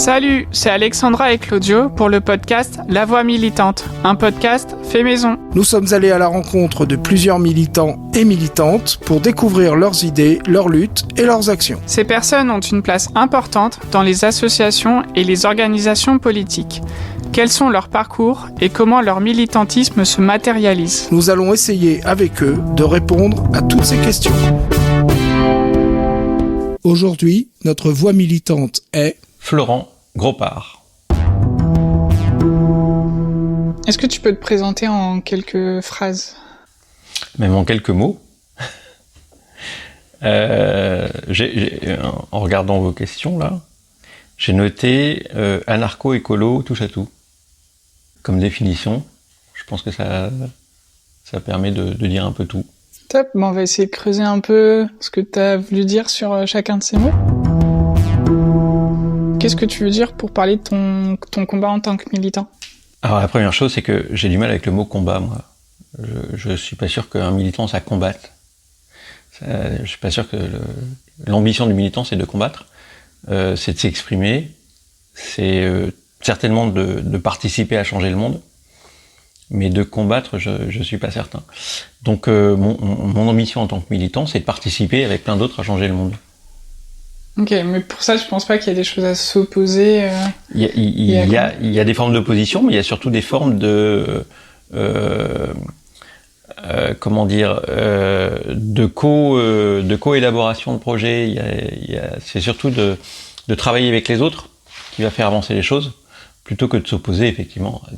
Salut, c'est Alexandra et Claudio pour le podcast La Voix militante, un podcast fait maison. Nous sommes allés à la rencontre de plusieurs militants et militantes pour découvrir leurs idées, leurs luttes et leurs actions. Ces personnes ont une place importante dans les associations et les organisations politiques. Quels sont leurs parcours et comment leur militantisme se matérialise? Nous allons essayer avec eux de répondre à toutes ces questions. Aujourd'hui, notre voix militante est Florent Gropard. Est-ce que tu peux te présenter en quelques phrases? Même en quelques mots. En regardant vos questions là, j'ai noté anarcho-écolo touche à tout. Comme définition, je pense que ça permet de dire un peu tout. Top, on va essayer de creuser un peu ce que tu as voulu dire sur chacun de ces mots. Qu'est-ce que tu veux dire pour parler de ton combat en tant que militant? Alors la première chose, c'est que j'ai du mal avec le mot combat, moi. Je suis pas sûr qu'un militant, ça combatte. Je suis pas sûr que l'ambition du militant, c'est de combattre. C'est de s'exprimer. C'est certainement de participer à changer le monde. Mais de combattre, je suis pas certain. Donc mon ambition en tant que militant, c'est de participer avec plein d'autres à changer le monde. Ok, mais pour ça, je pense pas qu'il y a des choses à s'opposer. Il y a des formes d'opposition, mais il y a surtout des formes de co-élaboration de projets. C'est surtout de travailler avec les autres qui va faire avancer les choses, plutôt que de s'opposer effectivement à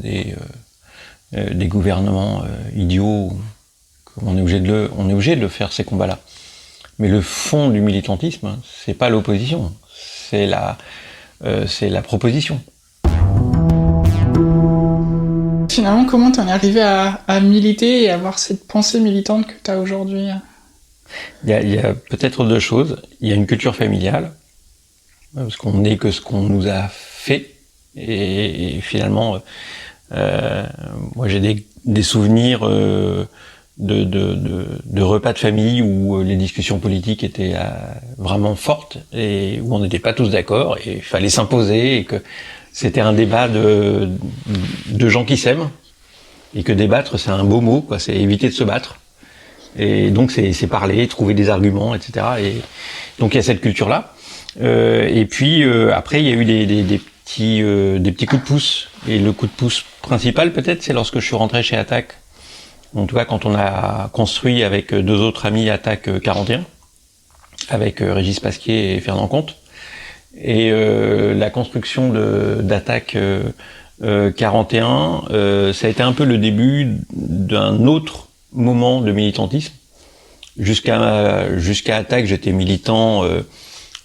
des gouvernements idiots. On est obligé de faire ces combats-là. Mais le fond du militantisme, c'est pas l'opposition, c'est la proposition. Finalement, comment t'en es arrivé à militer et à avoir cette pensée militante que t'as aujourd'hui? Il y a peut-être deux choses. Il y a une culture familiale, parce qu'on n'est que ce qu'on nous a fait, et finalement, moi j'ai des souvenirs de repas de famille où les discussions politiques étaient vraiment fortes et où on n'était pas tous d'accord et il fallait s'imposer et que c'était un débat de gens qui s'aiment et que débattre c'est un beau mot, quoi, c'est éviter de se battre et donc c'est parler, trouver des arguments, etc. Et donc il y a cette culture là et puis après il y a eu des petits coups de pouce et le coup de pouce principal peut-être c'est lorsque je suis rentré chez Attac. En tout cas, quand on a construit avec deux autres amis Attac 41, avec Régis Pasquier et Fernand Comte, et la construction d'Attac 41, ça a été un peu le début d'un autre moment de militantisme. Jusqu'à Attac, j'étais militant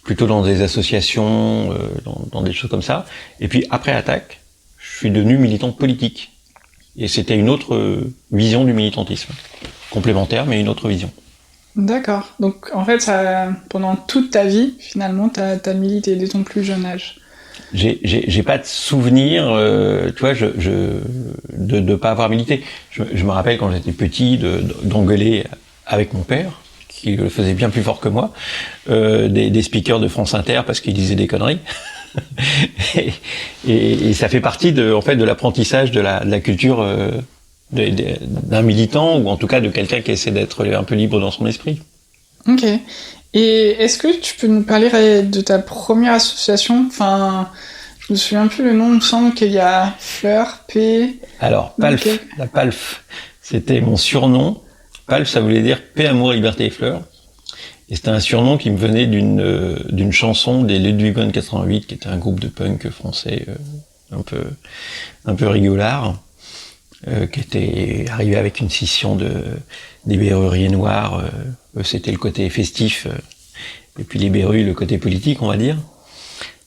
plutôt dans des associations, dans des choses comme ça. Et puis après Attac, je suis devenu militant politique. Et c'était une autre vision du militantisme. Complémentaire, mais une autre vision. D'accord. Donc, en fait, pendant toute ta vie, finalement, t'as milité dès ton plus jeune âge. J'ai pas de souvenir, tu vois, de pas avoir milité. Je me rappelle quand j'étais petit d'engueuler avec mon père, qui le faisait bien plus fort que moi, des speakers de France Inter parce qu'ils disaient des conneries. et ça fait partie de l'apprentissage de la culture d'un militant ou en tout cas de quelqu'un qui essaie d'être un peu libre dans son esprit. Ok. Et est-ce que tu peux nous parler de ta première association? Enfin, je me souviens plus le nom, il me semble qu'il y a Fleur, P... Alors, PALF, okay. La PALF, c'était mon surnom. PALF, ça voulait dire Paix, Amour, Liberté et Fleurs. Et c'était un surnom qui me venait d'une chanson des Ludwig van 88, qui était un groupe de punk français un peu rigolard, qui était arrivé avec une scission des Berruriers noirs. C'était le côté festif, et puis les Berrues, le côté politique, on va dire.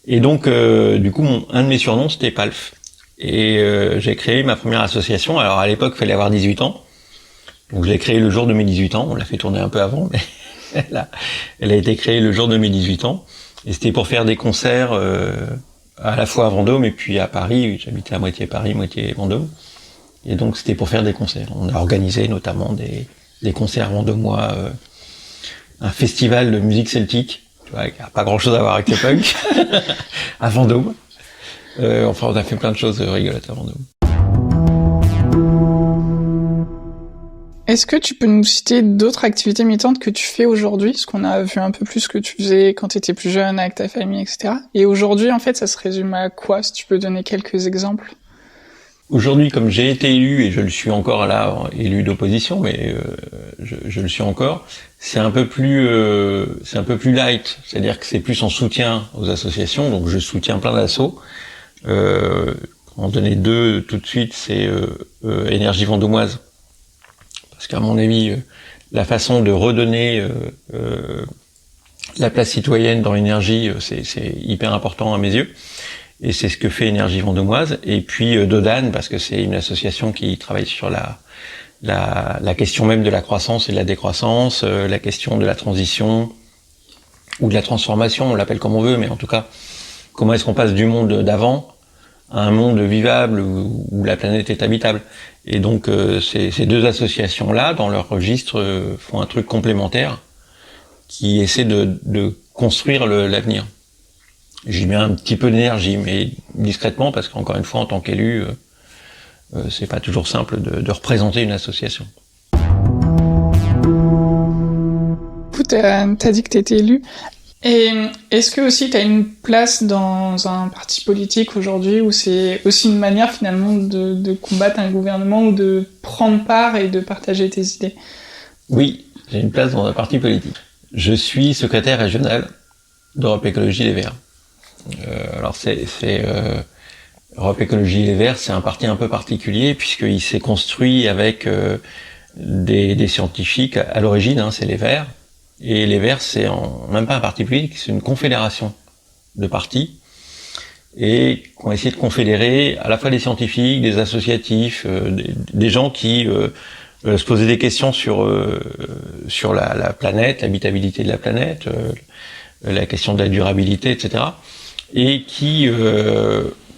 Et donc, du coup, un de mes surnoms, c'était Palf. Et j'ai créé ma première association. Alors, à l'époque, il fallait avoir 18 ans. Donc, je l'ai créée le jour de mes 18 ans. On l'a fait tourner un peu avant, mais... Elle a été créée le jour de mes 18 ans et c'était pour faire des concerts à la fois à Vendôme et puis à Paris. J'habitais à moitié Paris, moitié Vendôme. Et donc c'était pour faire des concerts. On a organisé notamment des concerts vendômois, un festival de musique celtique, tu vois, qui n'a pas grand chose à voir avec le punk, à Vendôme. Enfin, on a fait plein de choses rigolotes avant nous. Est-ce que tu peux nous citer d'autres activités militantes que tu fais aujourd'hui? Parce qu'on a vu un peu plus ce que tu faisais quand tu étais plus jeune, avec ta famille, etc. Et aujourd'hui, en fait, ça se résume à quoi, si tu peux donner quelques exemples? Aujourd'hui, comme j'ai été élu, et je le suis encore là, élu d'opposition, mais je le suis encore, c'est un peu plus light. C'est-à-dire que c'est plus en soutien aux associations, donc je soutiens plein d'assauts. En donner deux tout de suite, c'est Énergie Vendômoise. Parce qu'à mon avis, la façon de redonner la place citoyenne dans l'énergie, c'est hyper important à mes yeux. Et c'est ce que fait Énergie Vendômoise. Et puis Dodane, parce que c'est une association qui travaille sur la question même de la croissance et de la décroissance, la question de la transition ou de la transformation, on l'appelle comme on veut, mais en tout cas, comment est-ce qu'on passe du monde d'avant à un monde vivable où la planète est habitable. Et donc ces deux associations-là, dans leur registre, font un truc complémentaire qui essaie de construire l'avenir. J'y mets un petit peu d'énergie, mais discrètement, parce qu'encore une fois, en tant qu'élu, c'est pas toujours simple de représenter une association. T'as dit que t'étais élu. Et est-ce que aussi t'as une place dans un parti politique aujourd'hui où c'est aussi une manière finalement de combattre un gouvernement ou de prendre part et de partager tes idées? Oui, j'ai une place dans un parti politique. Je suis secrétaire régional d'Europe Écologie Les Verts. Alors Europe Écologie Les Verts, c'est un parti un peu particulier puisqu'il s'est construit avec des scientifiques à l'origine, c'est les Verts. Et les Verts, c'est même pas un parti politique, c'est une confédération de partis et qui ont essayé de confédérer à la fois des scientifiques, des associatifs, des gens qui se posaient des questions sur la planète, l'habitabilité de la planète, la question de la durabilité, etc. Et qui,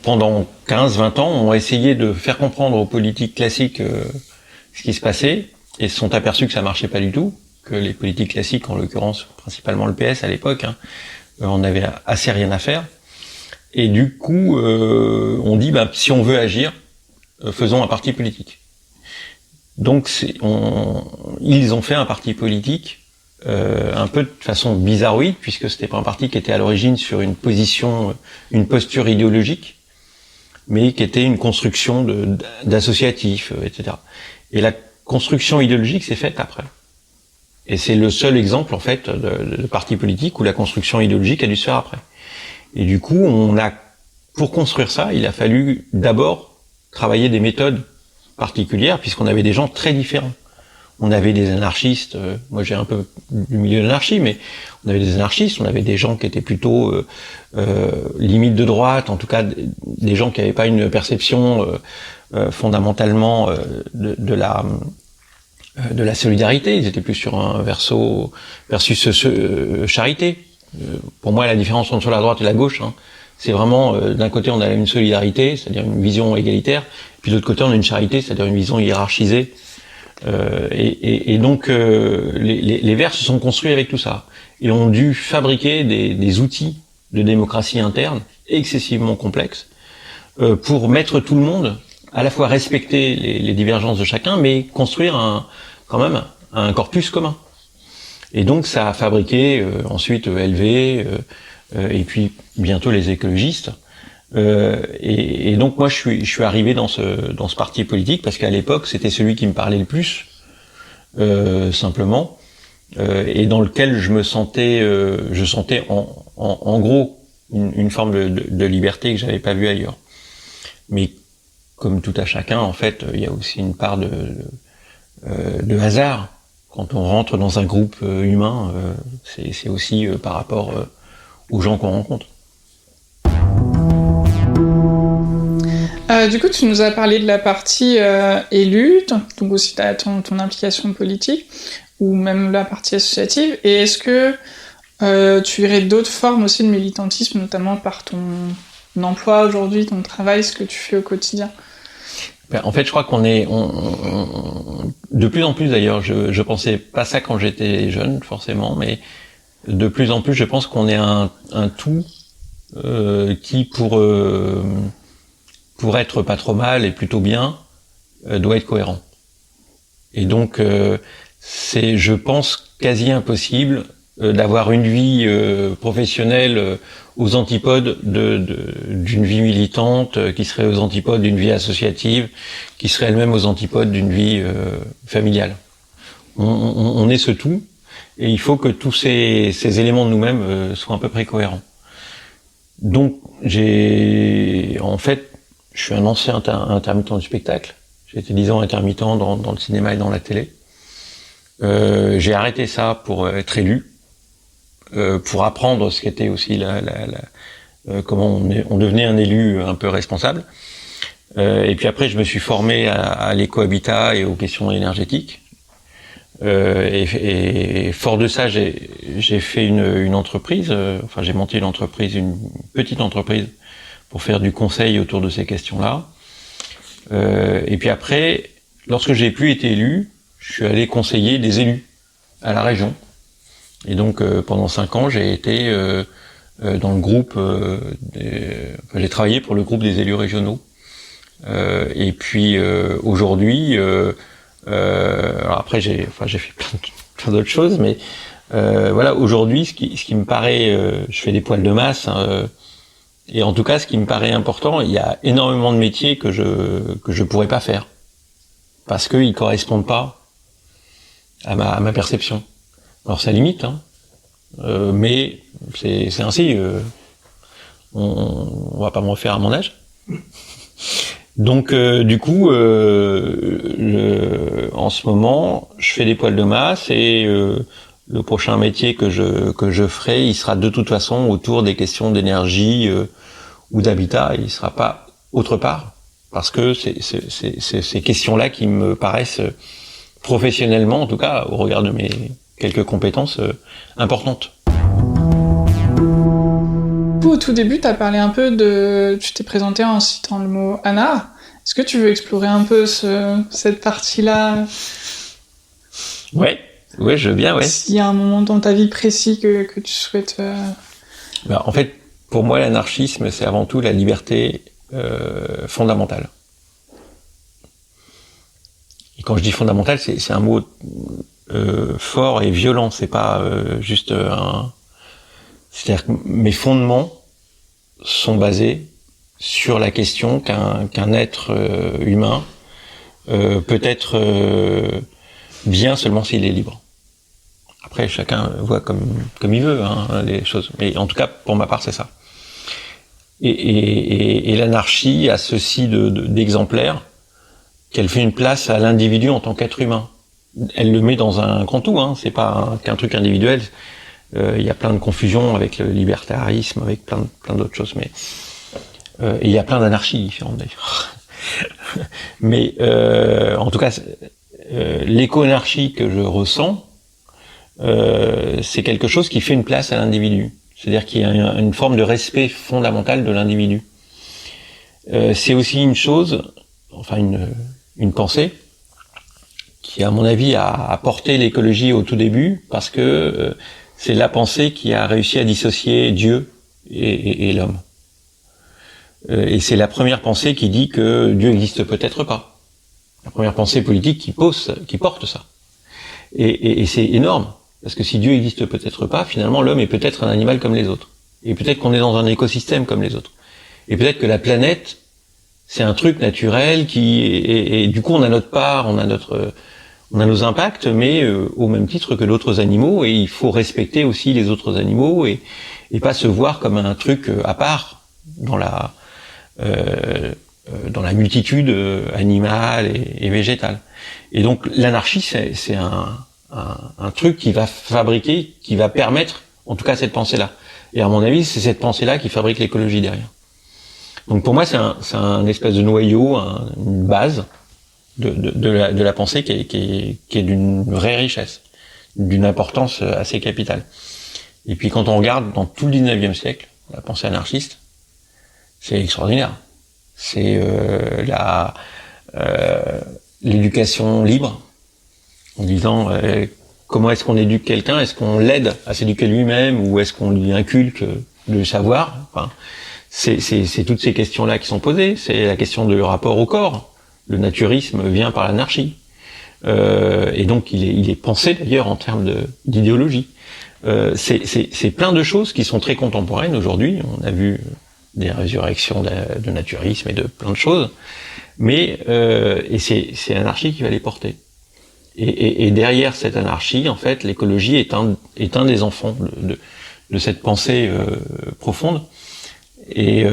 pendant 15-20 ans, ont essayé de faire comprendre aux politiques classiques ce qui se passait et se sont aperçus que ça marchait pas du tout, que les politiques classiques, en l'occurrence principalement le PS à l'époque, on avait assez rien à faire. Et du coup, on dit, si on veut agir, faisons un parti politique. Donc, ils ont fait un parti politique, un peu de façon bizarroïde, puisque c'était pas un parti qui était à l'origine sur une posture idéologique, mais qui était une construction d'associatifs, etc. Et la construction idéologique s'est faite après. Et c'est le seul exemple, en fait, de parti politique où la construction idéologique a dû se faire après. Et du coup, pour construire ça, il a fallu d'abord travailler des méthodes particulières, puisqu'on avait des gens très différents. On avait des anarchistes, moi j'ai un peu du milieu de l'anarchie, mais on avait des anarchistes, on avait des gens qui étaient plutôt limite de droite, en tout cas des gens qui n'avaient pas une perception fondamentalement de la solidarité, ils étaient plus sur un versus charité. Pour moi, la différence entre la droite et la gauche, c'est vraiment, d'un côté, on a une solidarité, c'est-à-dire une vision égalitaire, puis de l'autre côté, on a une charité, c'est-à-dire une vision hiérarchisée. Et donc, les Verts se sont construits avec tout ça. Ils ont dû fabriquer des outils de démocratie interne excessivement complexes pour mettre tout le monde, à la fois respecter les divergences de chacun, mais construire quand même un corpus commun. Et donc ça a fabriqué ensuite LV et puis bientôt les écologistes. Et donc moi je suis arrivé dans ce parti politique parce qu'à l'époque c'était celui qui me parlait le plus, simplement, et dans lequel je sentais en gros une forme de liberté que j'avais pas vue ailleurs. Mais comme tout à chacun, en fait, il y a aussi une part de hasard. Quand on rentre dans un groupe humain, c'est aussi par rapport aux gens qu'on rencontre. Du coup, tu nous as parlé de la partie élue, donc aussi ton implication politique, ou même la partie associative. Et est-ce que tu verrais d'autres formes aussi de militantisme, notamment par ton emploi aujourd'hui, ton travail, ce que tu fais au quotidien? En fait, je crois qu'on est de plus en plus d'ailleurs. Je pensais pas ça quand j'étais jeune, forcément, mais de plus en plus, je pense qu'on est un tout qui pour être pas trop mal et plutôt bien doit être cohérent. Et donc c'est, je pense, quasi impossible d'avoir une vie professionnelle aux antipodes d'une vie militante, qui serait aux antipodes d'une vie associative, qui serait elle-même aux antipodes d'une vie familiale. On est ce tout, et il faut que tous ces éléments de nous-mêmes soient à peu près cohérents. Donc je suis un ancien intermittent du spectacle. J'ai été 10 ans intermittent dans le cinéma et dans la télé. J'ai arrêté ça pour être élu, pour apprendre ce qu'était aussi comment on devenait un élu un peu responsable. Et puis après, je me suis formé à l'écohabitat et aux questions énergétiques. Et fort de ça, j'ai fait une entreprise. J'ai monté une petite entreprise pour faire du conseil autour de ces questions-là. Et puis après, lorsque j'ai plus été élu, je suis allé conseiller des élus à la région. Et donc pendant 5 ans, j'ai été dans le groupe. J'ai travaillé pour le groupe des élus régionaux. Et puis aujourd'hui, alors après j'ai fait plein d'autres choses, mais voilà, aujourd'hui, ce qui me paraît, je fais des poils de masse. Et en tout cas, ce qui me paraît important, il y a énormément de métiers que je pourrais pas faire parce qu'ils correspondent pas à ma perception. Alors ça limite, hein, mais c'est ainsi. On va pas me refaire à mon âge. Donc du coup, en ce moment, je fais des poils de masse et le prochain métier que je ferai, il sera de toute façon autour des questions d'énergie ou d'habitat. Il sera pas autre part parce que c'est ces questions-là qui me paraissent professionnellement, en tout cas au regard de mes quelques compétences importantes. Au tout début, tu as parlé un peu tu t'es présenté en citant le mot anard. Est-ce que tu veux explorer un peu cette partie-là? Ouais, je veux bien, ouais. S'il y a un moment dans ta vie précis que tu souhaites... En fait, pour moi, l'anarchisme, c'est avant tout la liberté fondamentale. Et quand je dis fondamentale, c'est un mot fort et violent. C'est pas juste c'est-à-dire que mes fondements sont basés sur la question qu'un être humain peut être bien seulement s'il est libre. Après, chacun voit comme il veut les choses. Mais en tout cas, pour ma part, c'est ça. Et l'anarchie a ceci d'exemplaire qu'elle fait une place à l'individu en tant qu'être humain. Elle le met dans un grand tout. C'est pas qu'un truc individuel. Il y a plein de confusions avec le libertarisme, avec plein d'autres choses, mais il y a plein d'anarchies différentes d'ailleurs. Mais en tout cas, l'éco-anarchie que je ressens, c'est quelque chose qui fait une place à l'individu. C'est-à-dire qu'il y a une forme de respect fondamental de l'individu. C'est aussi une chose, une pensée, qui à mon avis a porté l'écologie au tout début, parce que c'est la pensée qui a réussi à dissocier Dieu et l'homme. Et c'est la première pensée qui dit que Dieu n'existe peut-être pas. La première pensée politique qui porte ça. Et c'est énorme, parce que si Dieu n'existe peut-être pas, finalement l'homme est peut-être un animal comme les autres. Et peut-être qu'on est dans un écosystème comme les autres. Et peut-être que la planète, c'est un truc naturel et du coup on a notre part, on a nos impacts, mais au même titre que d'autres animaux, et il faut respecter aussi les autres animaux et pas se voir comme un truc à part dans la multitude animale et végétale. Et donc l'anarchie, c'est un truc qui va fabriquer, qui va permettre, en tout cas, cette pensée-là. Et à mon avis, c'est cette pensée-là qui fabrique l'écologie derrière. Donc pour moi, c'est un espèce de noyau, une base de la pensée qui est d'une vraie richesse, d'une importance assez capitale. Et puis quand on regarde dans tout le 19e siècle, la pensée anarchiste, c'est extraordinaire. C'est l'éducation libre, en disant comment est-ce qu'on éduque quelqu'un, est-ce qu'on l'aide à s'éduquer lui-même ou est-ce qu'on lui inculque de savoir. Enfin, c'est toutes ces questions-là qui sont posées. C'est la question du rapport au corps. Le naturisme vient par l'anarchie. Et donc il est pensé d'ailleurs en termes d'idéologie. C'est plein de choses qui sont très contemporaines aujourd'hui. On a vu des résurrections de naturisme et de plein de choses. Mais et c'est l'anarchie qui va les porter. Et derrière cette anarchie, en fait, l'écologie est un des enfants de cette pensée profonde. Et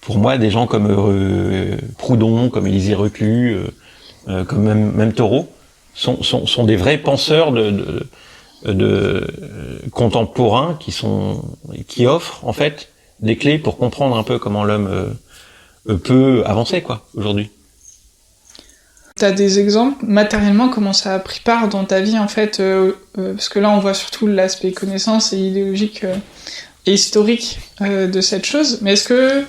pour moi, des gens comme Proudhon, comme Élisée Reclus, comme même Thoreau, sont des vrais penseurs de contemporains qui offrent en fait des clés pour comprendre un peu comment l'homme peut avancer quoi aujourd'hui. T'as des exemples matériellement comment ça a pris part dans ta vie en fait parce que là on voit surtout l'aspect connaissance et idéologique et historique de cette chose, mais est-ce que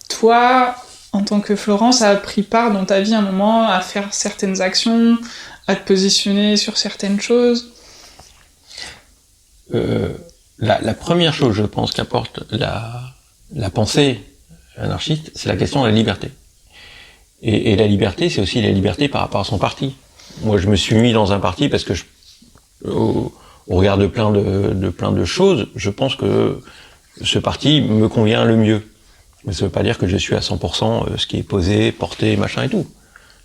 toi en tant que Florent ça a pris part dans ta vie un moment à faire certaines actions, à te positionner sur certaines choses? La première chose je pense qu'apporte la pensée anarchiste, c'est la question de la liberté. Et la liberté, c'est aussi la liberté par rapport à son parti. Moi, je me suis mis dans un parti parce que au regard de plein de choses, je pense que ce parti me convient le mieux. Mais ça veut pas dire que je suis à 100% ce qui est posé, porté, machin et tout.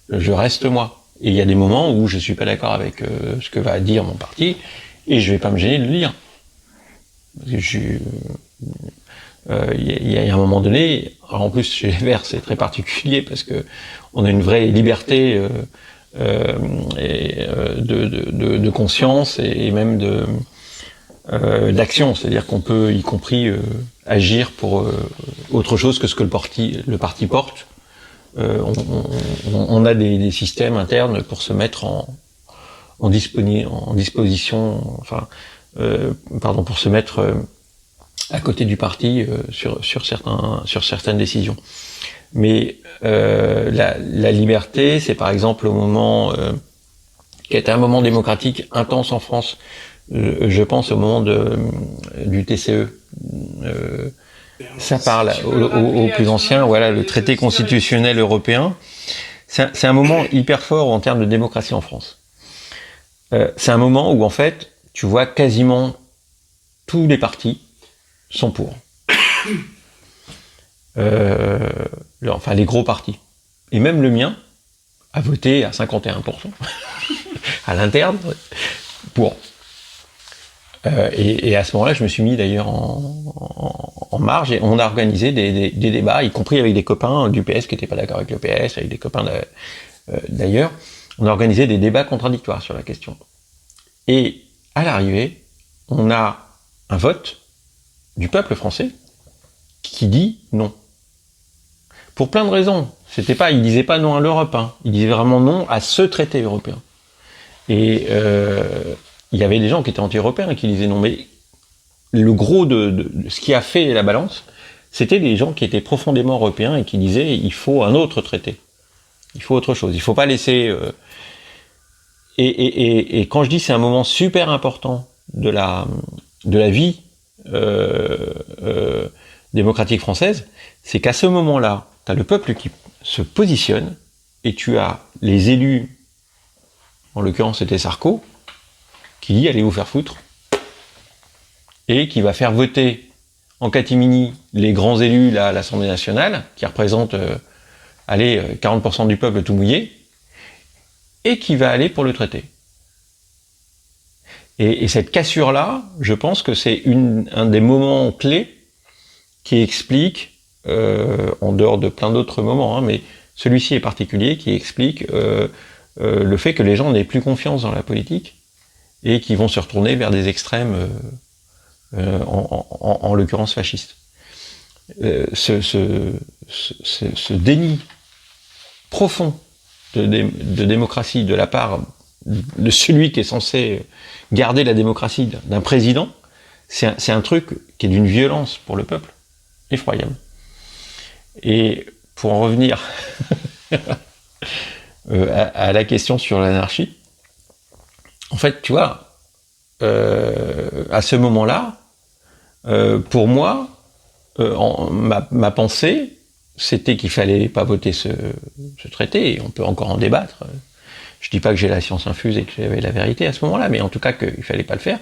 Je reste moi. Et il y a des moments où je suis pas d'accord avec ce que va dire mon parti, et je vais pas me gêner de le dire. Il y a un moment donné, alors en plus chez les Verts c'est très particulier parce que on a une vraie liberté de conscience et même d'action, c'est-à-dire qu'on peut y compris agir pour autre chose que ce que le parti porte. On a des systèmes internes pour se mettre en disposition, enfin pour se mettre à côté du parti sur certaines décisions. Mais la liberté, c'est par exemple au moment qui était un moment démocratique intense en France. Je pense au moment du TCE. Ça parle aux plus anciens. Voilà, le traité constitutionnel européen. C'est un moment hyper fort en termes de démocratie en France. C'est un moment où en fait, tu vois quasiment tous les partis sont pour. Enfin, les gros partis. Et même le mien a voté à 51% à l'interne pour. Et à ce moment-là, je me suis mis d'ailleurs en marge et on a organisé des débats, y compris avec des copains du PS qui n'étaient pas d'accord avec le PS, avec des copains d'ailleurs. On a organisé des débats contradictoires sur la question. Et à l'arrivée, on a un vote du peuple français qui dit non. Pour plein de raisons. Il disait pas non à l'Europe, hein. Il disait vraiment non à ce traité européen. Et il y avait des gens qui étaient anti-européens et qui disaient non, mais le gros de ce qui a fait la balance, c'était des gens qui étaient profondément européens et qui disaient il faut un autre traité. Il faut autre chose. Il faut pas laisser... Et quand je dis c'est un moment super important de la vie démocratique française, c'est qu'à ce moment-là, tu as le peuple qui se positionne et tu as les élus, en l'occurrence c'était Sarko, qui dit allez vous faire foutre, et qui va faire voter en catimini les grands élus là, à l'Assemblée nationale, qui représentent 40% du peuple tout mouillé, et qui va aller pour le traité. Et cette cassure-là, je pense que c'est un des moments clés qui explique, en dehors de plein d'autres moments, hein, mais celui-ci est particulier, qui explique le fait que les gens n'aient plus confiance dans la politique et qui vont se retourner vers des extrêmes, en l'occurrence fascistes. Ce déni profond de démocratie de la part de celui qui est censé garder la démocratie d'un président, c'est un truc qui est d'une violence pour le peuple effroyable. Et pour en revenir à la question sur l'anarchie, en fait, tu vois, à ce moment-là, Pour moi, ma pensée, c'était qu'il fallait pas voter ce traité, et on peut encore en débattre. Je dis pas que j'ai la science infuse et que j'avais la vérité à ce moment-là, mais en tout cas qu'il fallait pas le faire.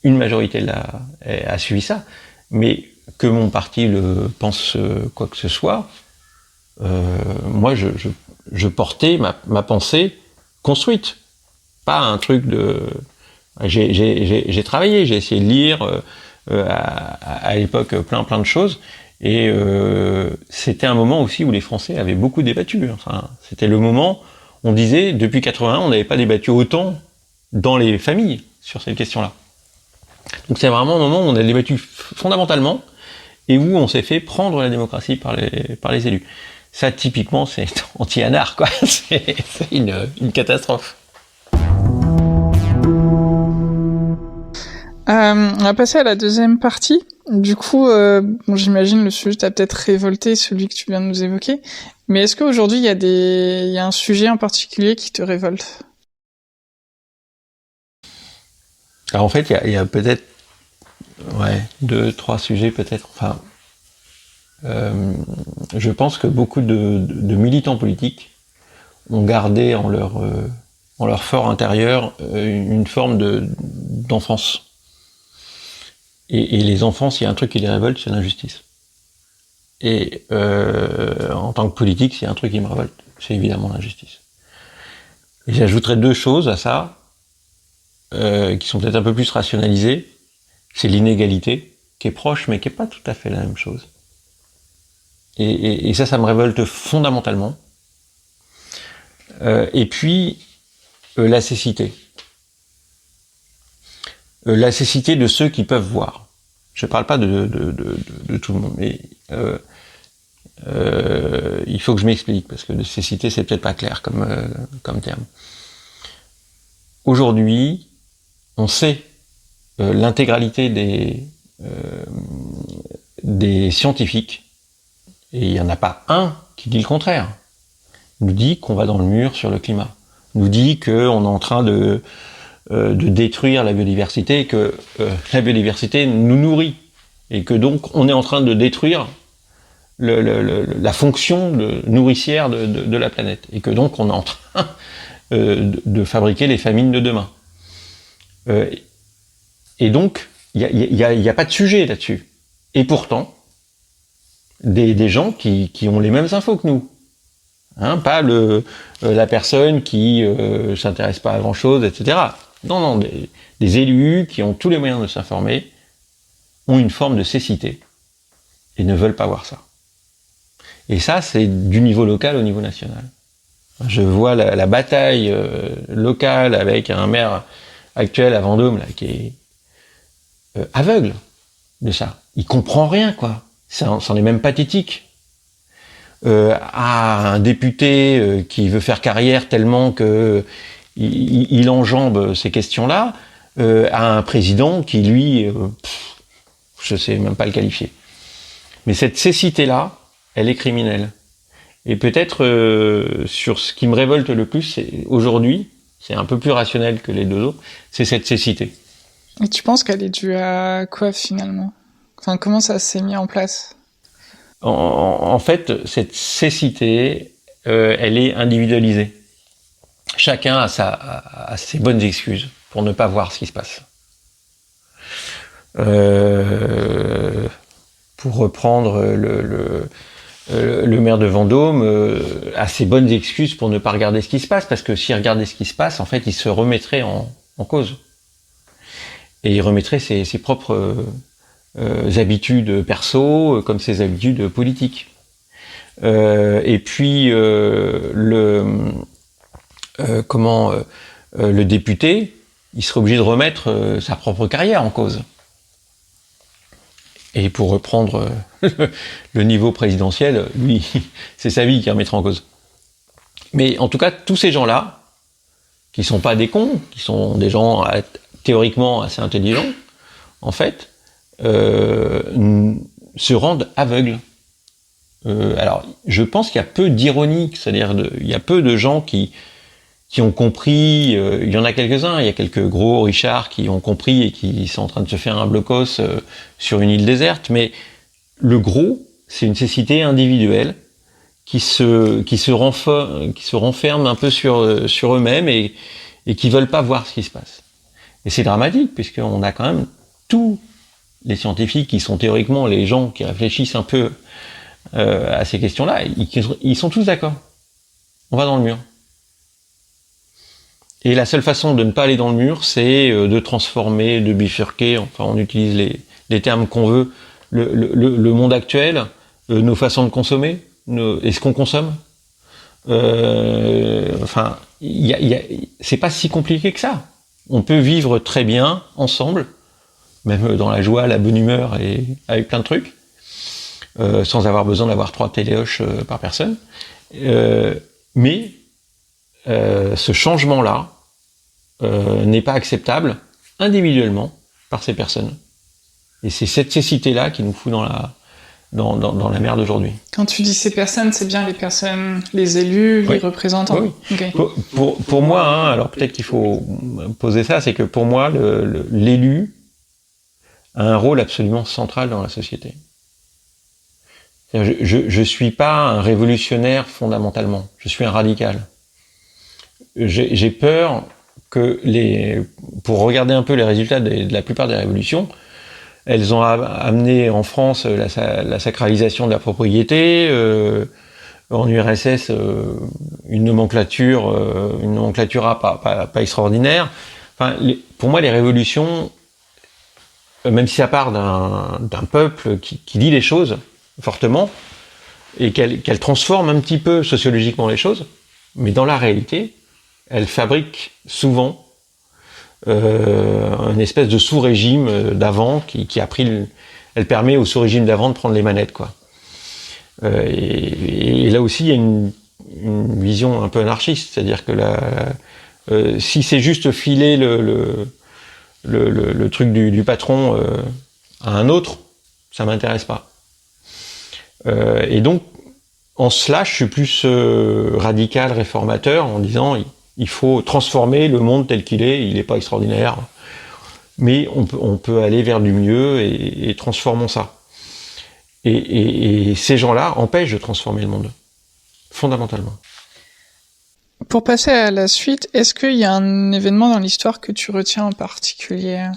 Une majorité a suivi ça. Mais que mon parti pense quoi que ce soit, moi je portais ma pensée construite. Pas un truc de... J'ai travaillé, j'ai essayé de lire à l'époque plein de choses, et c'était un moment aussi où les Français avaient beaucoup débattu. Enfin, c'était le moment, on disait, depuis 81, on n'avait pas débattu autant dans les familles sur cette question-là. Donc c'est vraiment un moment où on a débattu fondamentalement, et où on s'est fait prendre la démocratie par les élus. Ça, typiquement, c'est anti-anard, quoi. C'est une catastrophe. On va passer à la deuxième partie. Du coup, j'imagine le sujet t'a peut-être révolté, celui que tu viens de nous évoquer. Mais est-ce qu'aujourd'hui, il y a un sujet en particulier qui te révolte? Alors en fait, il y a peut-être 2-3 sujets peut-être. Enfin, je pense que beaucoup de militants politiques ont gardé en leur fort intérieur une forme d'enfance. Et les enfants, s'il y a un truc qui les révolte, c'est l'injustice. Et en tant que politique, s'il y a un truc qui me révolte, c'est évidemment l'injustice. Et j'ajouterais 2 choses à ça, qui sont peut-être un peu plus rationalisées. C'est l'inégalité, qui est proche, mais qui est pas tout à fait la même chose. Et ça me révolte fondamentalement. Et puis, la cécité. La cécité de ceux qui peuvent voir. Je parle pas de tout le monde, mais il faut que je m'explique, parce que de cécité, c'est peut-être pas clair comme terme. Aujourd'hui, on sait l'intégralité des scientifiques, et il y en a pas un qui dit le contraire, nous dit qu'on va dans le mur sur le climat, nous dit qu'on est en train de détruire la biodiversité, et que la biodiversité nous nourrit, et que donc on est en train de détruire la fonction nourricière de la planète, et que donc on est en train de fabriquer les famines de demain. Et donc, il y a pas de sujet là-dessus. Et pourtant, des gens qui ont les mêmes infos que nous. Hein, pas la personne qui s'intéresse pas à grand-chose, etc. Non, des élus qui ont tous les moyens de s'informer ont une forme de cécité et ne veulent pas voir ça. Et ça, c'est du niveau local au niveau national. Je vois la bataille locale avec un maire actuel à Vendôme là, qui est aveugle de ça. Il comprend rien, quoi. C'en est même pathétique. À un député qui veut faire carrière tellement que il enjambe ces questions-là, à un président qui, lui, je sais même pas le qualifier. Mais cette cécité-là, elle est criminelle. Et peut-être sur ce qui me révolte le plus, aujourd'hui, c'est un peu plus rationnel que les 2 autres, c'est cette cécité. Et tu penses qu'elle est due à quoi, finalement? Enfin, comment ça s'est mis en place? En fait, cette cécité, elle est individualisée. Chacun a ses bonnes excuses pour ne pas voir ce qui se passe. Pour reprendre le maire de Vendôme, a ses bonnes excuses pour ne pas regarder ce qui se passe, parce que s'il regardait ce qui se passe, en fait, il se remettrait en cause. Et il remettrait ses propres habitudes perso, comme ses habitudes politiques. Et puis le député, il serait obligé de remettre sa propre carrière en cause. Et pour reprendre le niveau présidentiel, lui, c'est sa vie qui remettra en cause. Mais en tout cas, tous ces gens-là, qui sont pas des cons, qui sont des gens théoriquement assez intelligents, en fait, se rendent aveugles. Alors, je pense qu'il y a peu d'ironie, c'est-à-dire il y a peu de gens qui qui ont compris. Il y en a quelques-uns. Il y a quelques gros Richards qui ont compris et qui sont en train de se faire un blocos sur une île déserte. Mais le gros, c'est une cécité individuelle qui se renferme un peu sur eux-mêmes et qui veulent pas voir ce qui se passe. Et c'est dramatique puisqu'on a quand même tous les scientifiques qui sont théoriquement les gens qui réfléchissent un peu à ces questions-là, ils sont tous d'accord. On va dans le mur. Et la seule façon de ne pas aller dans le mur, c'est de transformer, de bifurquer, enfin on utilise les termes qu'on veut, le monde actuel, nos façons de consommer, est-ce qu'on consomme, enfin, c'est pas si compliqué que ça. On peut vivre très bien ensemble, même dans la joie, la bonne humeur et avec plein de trucs, sans avoir besoin d'avoir 3 téléhoches par personne. Mais ce changement-là n'est pas acceptable individuellement par ces personnes. Et c'est cette cécité-là qui nous fout dans la merde aujourd'hui. Quand tu dis ces personnes, c'est bien les personnes, les élus, les représentants. Oui. Okay. Pour moi, hein, alors peut-être qu'il faut poser ça, c'est que pour moi, l'élu a un rôle absolument central dans la société. Je suis pas un révolutionnaire fondamentalement, je suis un radical. J'ai peur que pour regarder un peu les résultats de la plupart des révolutions, elles ont amené en France la sacralisation de la propriété, en URSS une nomenclature pas extraordinaire. Enfin, pour moi, les révolutions, même si ça part d'un peuple qui dit les choses fortement et qu'elle transforme un petit peu sociologiquement les choses, mais dans la réalité, elle fabrique souvent une espèce de sous-régime d'avant qui a pris elle permet au sous-régime d'avant de prendre les manettes, quoi. Et là aussi, il y a une vision un peu anarchiste, c'est-à-dire que si c'est juste filer le truc du patron à un autre, ça m'intéresse pas. Et donc, en cela, je suis plus radical, réformateur, en disant il faut transformer le monde tel qu'il est. Il n'est pas extraordinaire, mais on peut aller vers du mieux et transformons ça. Et ces gens-là empêchent de transformer le monde, fondamentalement. Pour passer à la suite, est-ce qu'il y a un événement dans l'histoire que tu retiens en particulier ?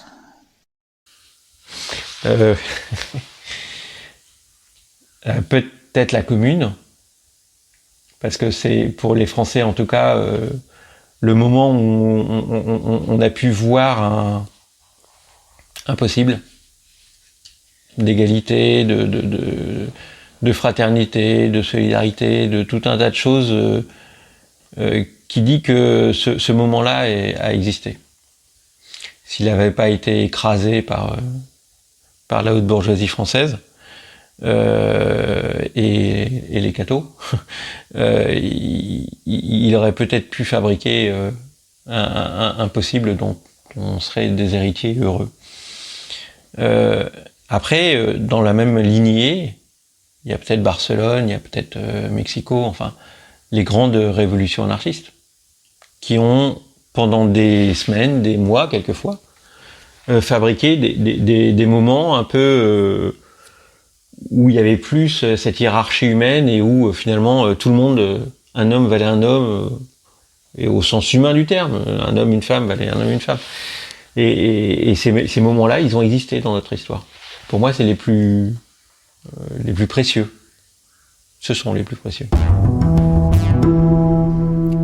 Peut-être la Commune, parce que c'est pour les Français en tout cas le moment où on a pu voir un possible d'égalité, de fraternité, de solidarité, de tout un tas de choses qui dit que ce moment-là a existé. S'il n'avait pas été écrasé par la haute bourgeoisie française, et les cathos, il aurait peut-être pu fabriquer un possible dont on serait des héritiers heureux. Après, dans la même lignée, il y a peut-être Barcelone, il y a peut-être Mexico, enfin, les grandes révolutions anarchistes, qui ont, pendant des semaines, des mois, quelquefois, fabriqué des moments un peu où il y avait plus cette hiérarchie humaine et où finalement tout le monde, un homme valait un homme, et au sens humain du terme, un homme, une femme valait un homme, une femme. Et ces moments-là, ils ont existé dans notre histoire. Pour moi, c'est les plus précieux. Ce sont les plus précieux.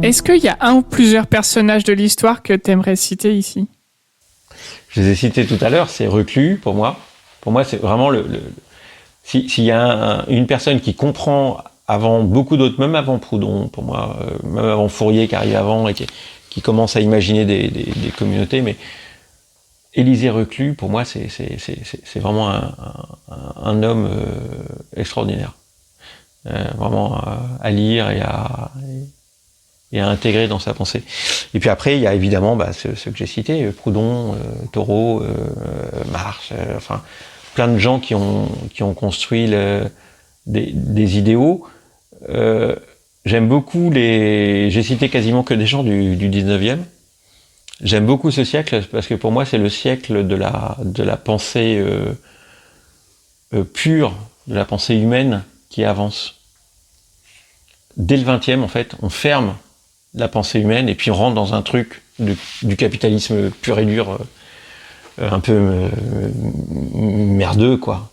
Est-ce qu'il y a un ou plusieurs personnages de l'histoire que tu aimerais citer ici ? Je les ai cités tout à l'heure, c'est Reclus, pour moi. Pour moi, c'est vraiment s'il y a une personne qui comprend avant beaucoup d'autres, même avant Proudhon, pour moi, même avant Fourier qui arrive avant et qui commence à imaginer des communautés, mais Élisée Reclus, pour moi, c'est vraiment un homme extraordinaire. Vraiment à lire et à intégrer dans sa pensée. Et puis après, il y a évidemment ceux que j'ai cités, Proudhon, Thoreau, Marx, enfin plein de gens qui ont construit des idéaux. j'aime beaucoup j'ai cité quasiment que des gens du 19e. J'aime beaucoup ce siècle parce que pour moi c'est le siècle de la pensée pure, de la pensée humaine qui avance. Dès le 20e, en fait, on ferme la pensée humaine et puis on rentre dans un truc du capitalisme pur et dur, un peu merdeux, quoi.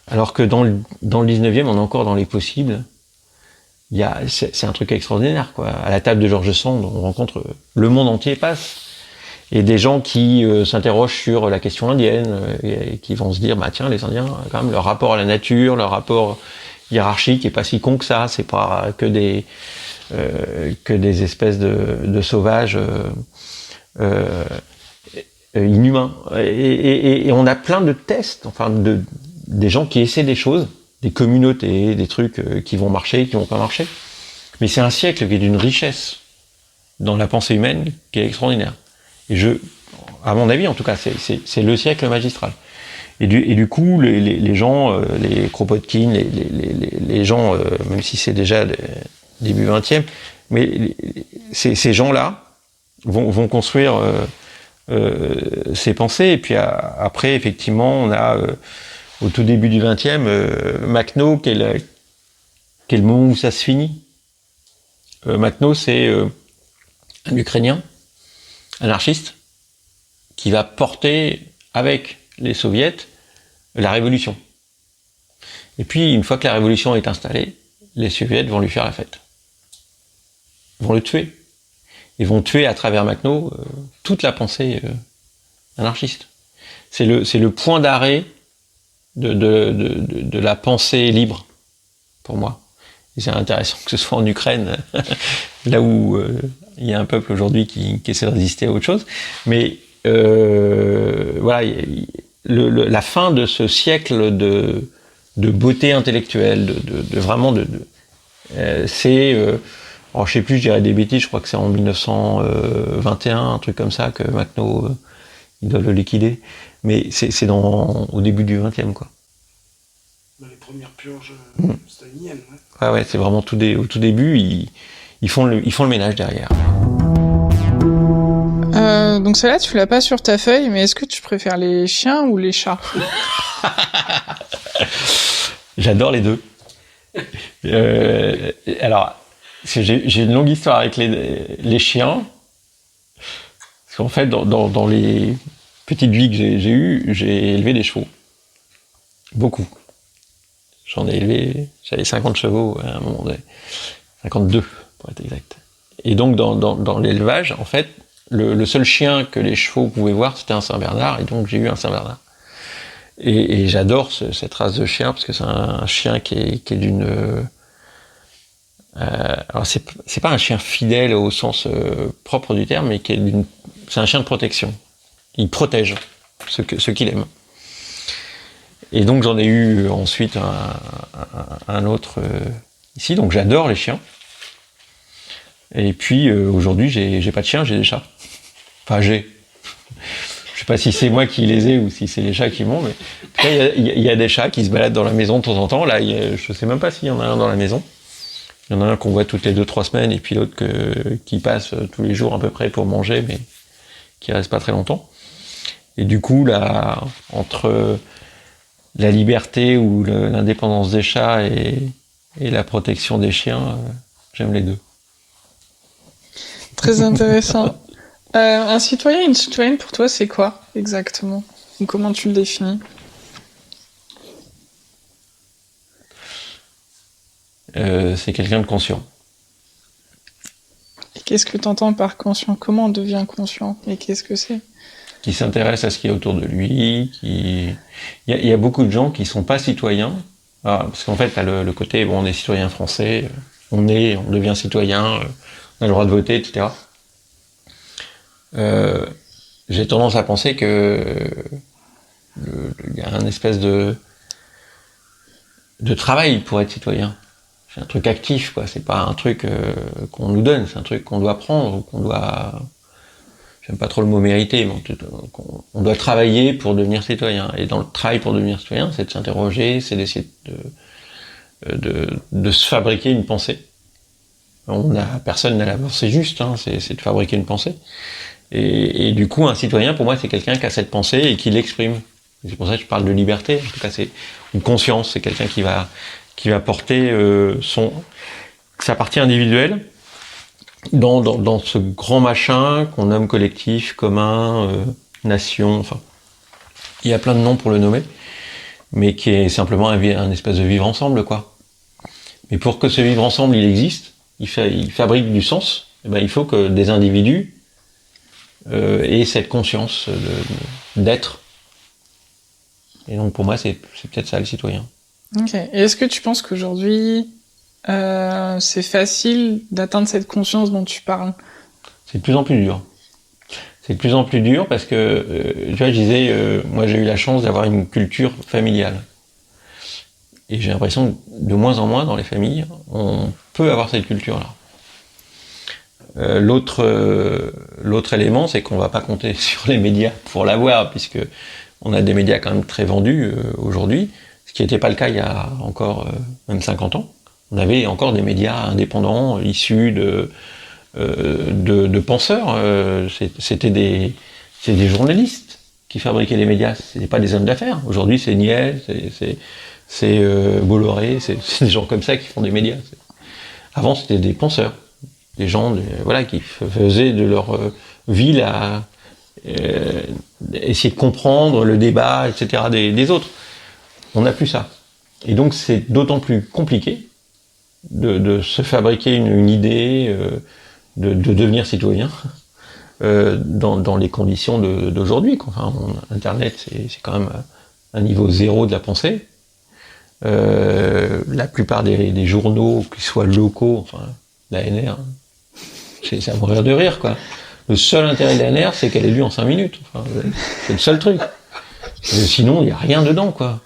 Alors que dans le 19e, on est encore dans les possibles. C'est un truc extraordinaire, quoi. À la table de George Sand, on rencontre le monde entier passe. Et des gens qui s'interrogent sur la question indienne et qui vont se dire, bah tiens, les Indiens, quand même, leur rapport à la nature, leur rapport hiérarchique est pas si con que ça. C'est pas que des espèces de sauvages inhumains. Et on a plein de tests, enfin des gens qui essaient des choses, des communautés, des trucs qui vont marcher, qui vont pas marcher. Mais c'est un siècle qui est d'une richesse dans la pensée humaine qui est extraordinaire. Et à mon avis, en tout cas, c'est le siècle magistral. Et du coup, les gens, les Kropotkin, les gens, même si c'est déjà début 20e, mais ces gens-là vont construire ces pensées. Et puis après, effectivement, on a au tout début du 20e, Makhno, qui est le moment où ça se finit. Makhno, c'est un Ukrainien, anarchiste, qui va porter avec les soviets la révolution. Et puis, une fois que la révolution est installée, les soviets vont lui faire la fête. Ils vont le tuer. Ils vont tuer à travers Makhno toute la pensée anarchiste. C'est le point d'arrêt de la pensée libre, pour moi. Et c'est intéressant que ce soit en Ukraine, là où il y a un peuple aujourd'hui qui essaie de résister à autre chose. Mais voilà, la fin de ce siècle de beauté intellectuelle, vraiment c'est, alors je sais plus, je dirais des bêtises, je crois que c'est en 1921, un truc comme ça, que Makhno, il doit le liquider. Mais c'est au début du 20e, quoi. Les premières purges staliniennes, ouais. Ouais, c'est vraiment au tout début, ils font le ménage derrière. Donc celle-là, tu l'as pas sur ta feuille, mais est-ce que tu préfères les chiens ou les chats? J'adore les deux. Alors, j'ai une longue histoire avec les chiens. Parce qu'en fait, dans les petites vies que j'ai eues, j'ai élevé des chevaux. Beaucoup. J'en ai élevé, j'avais 50 chevaux à un moment donné. 52, pour être exact. Et donc, dans l'élevage, en fait, le seul chien que les chevaux pouvaient voir, c'était un Saint-Bernard, et donc j'ai eu un Saint-Bernard. Et j'adore cette race de chien, parce que c'est un chien qui est d'une... alors c'est pas un chien fidèle au sens propre du terme, mais c'est un chien de protection. Il protège ceux qu'il aime. Et donc j'en ai eu ensuite un autre ici, donc j'adore les chiens. Et puis aujourd'hui j'ai pas de chien, j'ai des chats. Enfin je sais pas si c'est moi qui les ai ou si c'est les chats qui m'ont, mais en tout cas il y a des chats qui se baladent dans la maison de temps en temps. Là je sais même pas s'il y en a un dans la maison. Il y en a un qu'on voit toutes les 2-3 semaines et puis l'autre qui passe tous les jours à peu près pour manger, mais qui reste pas très longtemps. Et du coup là, entre la liberté ou l'indépendance des chats et la protection des chiens, j'aime les deux. Très intéressant. Un citoyen, une citoyenne, pour toi, c'est quoi exactement? Ou comment tu le définis? C'est quelqu'un de conscient. Et qu'est-ce que tu entends par conscient? Comment on devient conscient? Et qu'est-ce que c'est? Qui s'intéresse à ce qui est autour de lui, il y a beaucoup de gens qui sont pas citoyens, parce qu'en fait, t'as le côté, bon, on est citoyen français, on devient citoyen, on a le droit de voter, etc. J'ai tendance à penser que il y a un espèce de travail pour être citoyen. C'est un truc actif, quoi. C'est pas un truc qu'on nous donne, c'est un truc qu'on doit prendre, ou qu'on doit... J'aime pas trop le mot mériter, mais on doit travailler pour devenir citoyen. Et dans le travail pour devenir citoyen, c'est de s'interroger, c'est d'essayer de se fabriquer une pensée. Personne n'a la pensée juste, hein, c'est de fabriquer une pensée. Et du coup, un citoyen, pour moi, c'est quelqu'un qui a cette pensée et qui l'exprime. C'est pour ça que je parle de liberté. En tout cas, c'est une conscience. C'est quelqu'un qui va porter sa partie individuelle dans ce grand machin qu'on nomme collectif, commun, nation. Enfin, il y a plein de noms pour le nommer, mais qui est simplement un espèce de vivre ensemble, quoi. Mais pour que ce vivre ensemble, il existe, il fabrique du sens. Et ben, il faut que des individus aient cette conscience d'être. Et donc pour moi, c'est peut-être ça le citoyen. Ok. Et est-ce que tu penses qu'aujourd'hui, c'est facile d'atteindre cette conscience dont tu parles? C'est de plus en plus dur. C'est de plus en plus dur parce que, tu vois, je disais, moi j'ai eu la chance d'avoir une culture familiale. Et j'ai l'impression que de moins en moins dans les familles, on peut avoir cette culture-là. L'autre élément, c'est qu'on va pas compter sur les médias pour l'avoir, puisque on a des médias quand même très vendus aujourd'hui, ce qui n'était pas le cas il y a encore même 50 ans. On avait encore des médias indépendants issus de penseurs. C'était des journalistes qui fabriquaient les médias. C'était pas des hommes d'affaires. Aujourd'hui, c'est Niel, c'est Bolloré, c'est des gens comme ça qui font des médias. Avant, c'était des penseurs, des gens qui faisaient de leur vie essayer de comprendre le débat, etc. des autres. On n'a plus ça. Et donc, c'est d'autant plus compliqué de se fabriquer une idée, de devenir citoyen dans les conditions d'aujourd'hui. Enfin, Internet, c'est quand même un niveau zéro de la pensée. La plupart des journaux, qu'ils soient locaux, enfin, l'ANR, c'est à mourir de rire, quoi. Le seul intérêt de l'ANR, c'est qu'elle est lue en 5 minutes. Enfin, c'est le seul truc. Sinon, il n'y a rien dedans, quoi.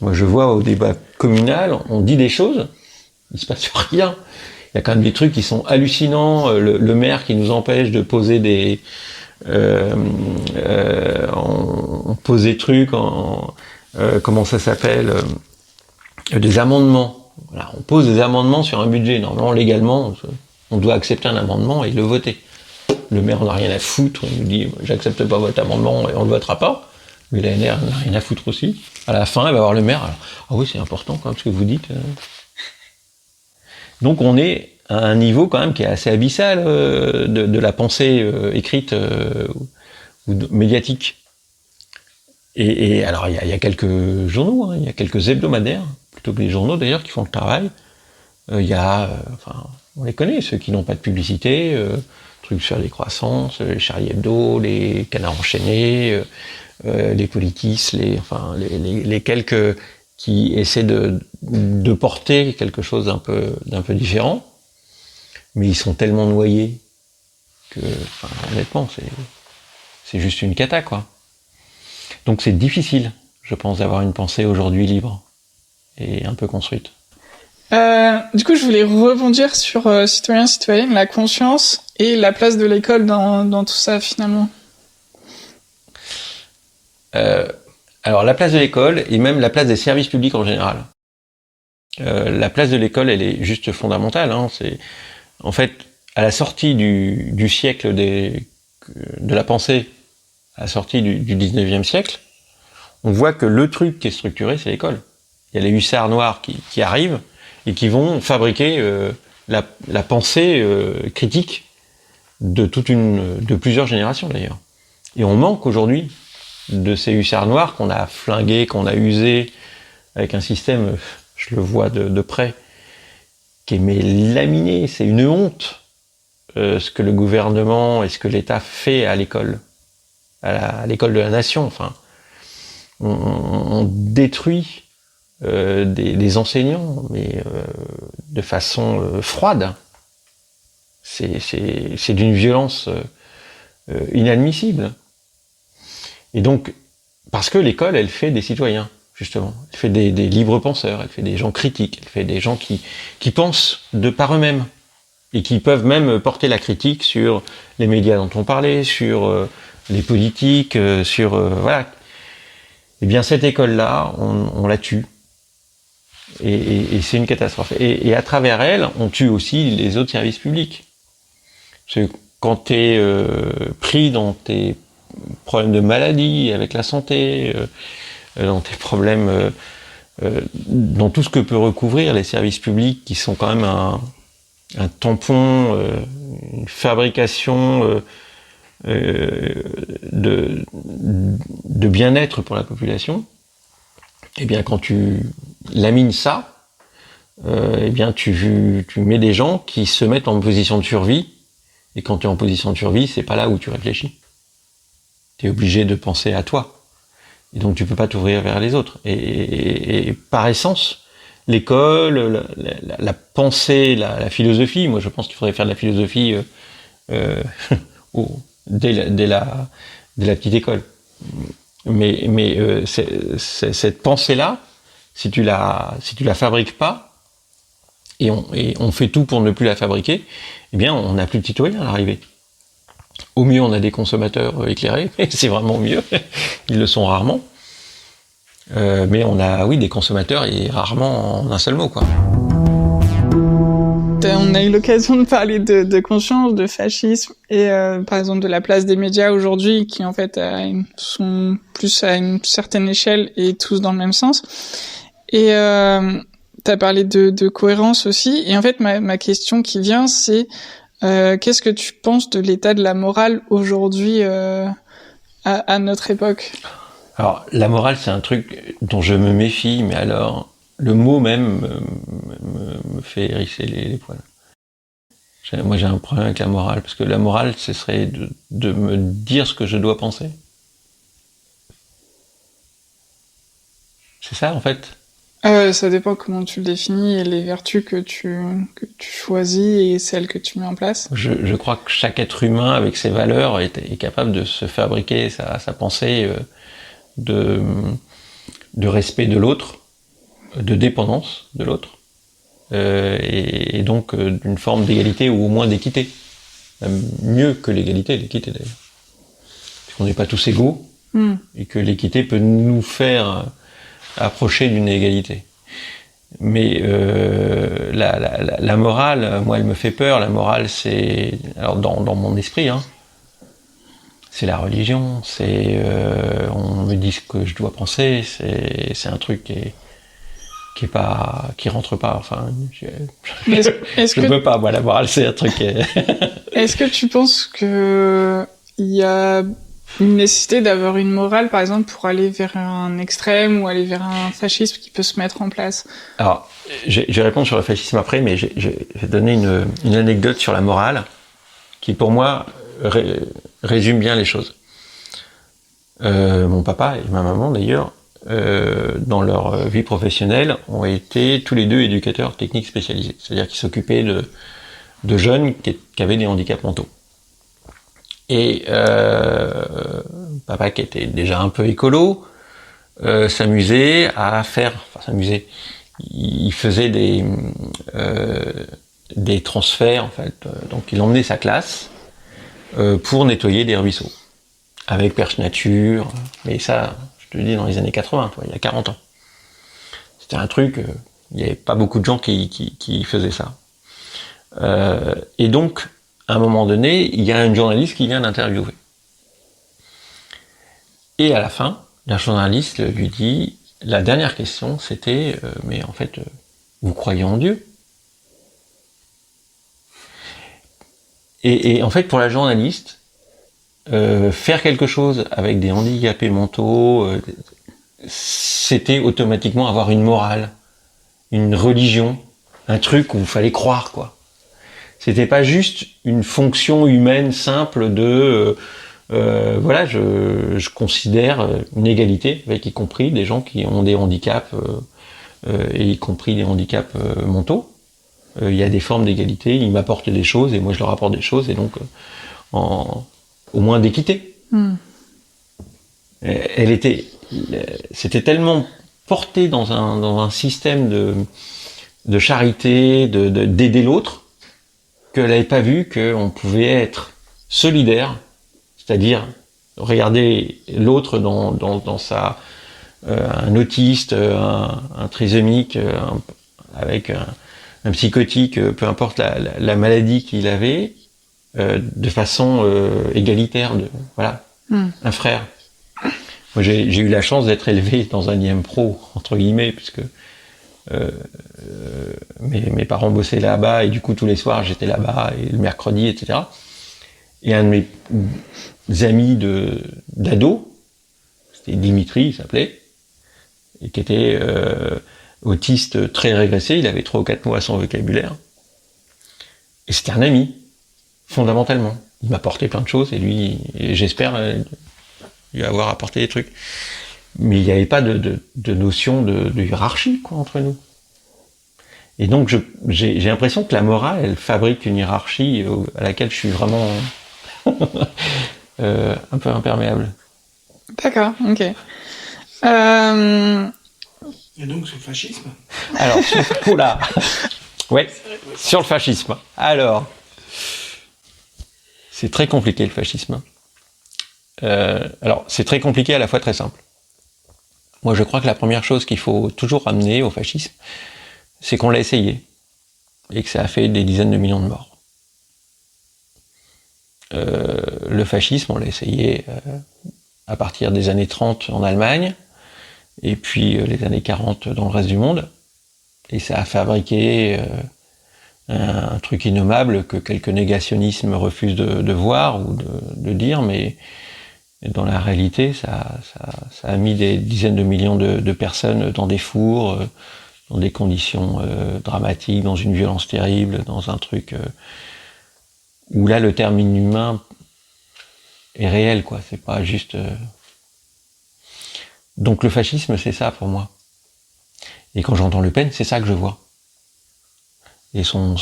Moi, je vois au débat communal, on dit des choses, il se passe rien. Il y a quand même des trucs qui sont hallucinants. Le maire qui nous empêche de poser on pose des trucs comment ça s'appelle, des amendements. Voilà, on pose des amendements sur un budget. Normalement, légalement, on doit accepter un amendement et le voter. Le maire n'a rien à foutre. Il nous dit, j'accepte pas votre amendement et on le votera pas. Mais l'ANR n'a rien à foutre aussi. À la fin, elle va voir le maire. Alors, ah oui, c'est important quand même ce que vous dites. Donc on est à un niveau quand même qui est assez abyssal de la pensée écrite ou médiatique. Et alors il y a quelques journaux, hein, il y a quelques hebdomadaires, plutôt que les journaux d'ailleurs, qui font le travail. On les connaît, ceux qui n'ont pas de publicité, trucs sur les croissances, les Charlie Hebdo, les Canards enchaînés, les Politis, les quelques qui essaient de porter quelque chose d'un peu différent, mais ils sont tellement noyés que, honnêtement, c'est juste une cata, quoi. Donc c'est difficile, je pense, d'avoir une pensée aujourd'hui libre et un peu construite. Du coup, je voulais rebondir sur citoyen-citoyenne, la conscience et la place de l'école dans tout ça, finalement. Alors la place de l'école et même la place des services publics en général. La place de l'école, elle est juste fondamentale. Hein. C'est en fait à la sortie du siècle de la pensée, à la sortie du 19e siècle, on voit que le truc qui est structuré, c'est l'école. Il y a les hussards noirs qui arrivent et qui vont fabriquer la pensée critique de plusieurs générations d'ailleurs. Et on manque aujourd'hui de ces hussards noirs qu'on a flingués, qu'on a usés avec un système, je le vois de près, qui est laminé. C'est une honte ce que le gouvernement et ce que l'État fait à l'école, à l'école de la nation. Enfin, on détruit des enseignants, mais de façon froide. C'est d'une violence inadmissible. Et donc, parce que l'école, elle fait des citoyens, justement. Elle fait des libres penseurs, elle fait des gens critiques, elle fait des gens qui pensent de par eux-mêmes, et qui peuvent même porter la critique sur les médias dont on parlait, sur les politiques, voilà. Eh bien, cette école-là, on la tue. Et c'est une catastrophe. Et à travers elle, on tue aussi les autres services publics. Parce que quand t'es pris dans tes problèmes de maladie, avec la santé, dans tes problèmes, dans tout ce que peut recouvrir les services publics, qui sont quand même un tampon, une fabrication de bien-être pour la population, eh bien quand tu lamines ça, eh bien tu mets des gens qui se mettent en position de survie, et quand tu es en position de survie, c'est pas là où tu réfléchis. Tu es obligé de penser à toi. Et donc tu peux pas t'ouvrir vers les autres. Et par essence, l'école, la pensée, la philosophie, moi je pense qu'il faudrait faire de la philosophie dès la petite école. Mais cette pensée-là, si tu la fabriques pas, et on fait tout pour ne plus la fabriquer, eh bien on n'a plus de citoyens à l'arrivée. Au mieux, on a des consommateurs éclairés, mais c'est vraiment mieux. Ils le sont rarement. Mais on a, oui, des consommateurs et rarement en un seul mot, quoi. On a eu l'occasion de parler de conscience, de fascisme et par exemple de la place des médias aujourd'hui qui en fait sont plus à une certaine échelle et tous dans le même sens. Et t'as parlé de cohérence aussi. Et en fait ma question qui vient c'est qu'est-ce que tu penses de l'état de la morale aujourd'hui à notre époque? Alors la morale c'est un truc dont je me méfie, mais alors le mot même me fait hérisser les poils. Moi j'ai un problème avec la morale, parce que la morale ce serait de me dire ce que je dois penser. C'est ça en fait. Ça dépend comment tu le définis et les vertus que tu choisis et celles que tu mets en place. Je crois que chaque être humain avec ses valeurs est capable de se fabriquer sa pensée de respect de l'autre, de dépendance de l'autre, et donc d'une forme d'égalité ou au moins d'équité. Même mieux que l'égalité, l'équité d'ailleurs. Parce qu'on n'est pas tous égaux, et que l'équité peut nous faire approcher d'une égalité. Mais la morale, moi elle me fait peur. La morale c'est, alors dans mon esprit, hein, c'est la religion, c'est on me dit ce que je dois penser, c'est un truc qui rentre pas, enfin je peux pas, moi la morale c'est un truc Est-ce que tu penses que il y a une nécessité d'avoir une morale par exemple pour aller vers un extrême ou aller vers un fascisme qui peut se mettre en place? Alors je vais répondre sur le fascisme après, mais je vais donner une anecdote sur la morale qui pour moi résume bien les choses. Mon papa et ma maman d'ailleurs, dans leur vie professionnelle, ont été tous les deux éducateurs techniques spécialisés, c'est-à-dire qu'ils s'occupaient de jeunes qui avaient des handicaps mentaux. Et papa, qui était déjà un peu écolo, s'amusait à faire, enfin s'amusait, il faisait des transferts en fait, donc il emmenait sa classe pour nettoyer des ruisseaux avec Perche Nature, mais ça, je te le dis, dans les années 80, toi, il y a 40 ans. C'était un truc, il n'y avait pas beaucoup de gens qui faisaient ça. Et donc, à un moment donné, il y a un journaliste qui vient l'interviewer. Et à la fin, la journaliste lui dit, la dernière question, c'était, mais en fait, vous croyez en Dieu? Et en fait, pour la journaliste, faire quelque chose avec des handicapés mentaux, c'était automatiquement avoir une morale, une religion, un truc où il fallait croire, quoi. C'était pas juste une fonction humaine simple de voilà, je considère une égalité avec y compris des gens qui ont des handicaps et y compris des handicaps mentaux. Il y a des formes d'égalité, ils m'apportent des choses et moi je leur apporte des choses, et donc au moins d'équité. C'était tellement porté dans un système de charité, d'aider l'autre, qu'elle n'avait pas vu qu'on pouvait être solidaire, c'est-à-dire regarder l'autre dans un autiste, un trisomique, avec un psychotique, peu importe la maladie qu'il avait, de façon égalitaire, voilà, un frère. Moi, j'ai eu la chance d'être élevé dans un IM pro, entre guillemets, puisque mes parents bossaient là-bas, et du coup, tous les soirs, j'étais là-bas, et le mercredi, etc. Et un de mes amis d'ado, c'était Dimitri, il s'appelait, et qui était autiste très régressé, il avait 3 ou 4 mots à son vocabulaire. Et c'était un ami, fondamentalement. Il m'apportait plein de choses, et j'espère lui avoir apporté des trucs. Mais il n'y avait pas de notion de hiérarchie, quoi, entre nous. Et donc, j'ai l'impression que la morale, elle fabrique une hiérarchie à laquelle je suis vraiment un peu imperméable. D'accord, ok. Et donc, sur le fascisme. Alors, oula. Ouais, sur le fascisme. Alors, c'est très compliqué, le fascisme. Alors, c'est très compliqué, à la fois très simple. Moi, je crois que la première chose qu'il faut toujours ramener au fascisme, c'est qu'on l'a essayé. Et que ça a fait des dizaines de millions de morts. Le fascisme, on l'a essayé à partir des années 30 en Allemagne, et puis les années 40 dans le reste du monde. Et ça a fabriqué un truc innommable que quelques négationnismes refusent de voir ou de dire, mais dans la réalité, ça a mis des dizaines de millions de personnes dans des fours, dans des conditions dramatiques, dans une violence terrible, dans un truc où là, le terme inhumain est réel, quoi. C'est pas juste... Donc le fascisme, c'est ça pour moi. Et quand j'entends Le Pen, c'est ça que je vois. Et son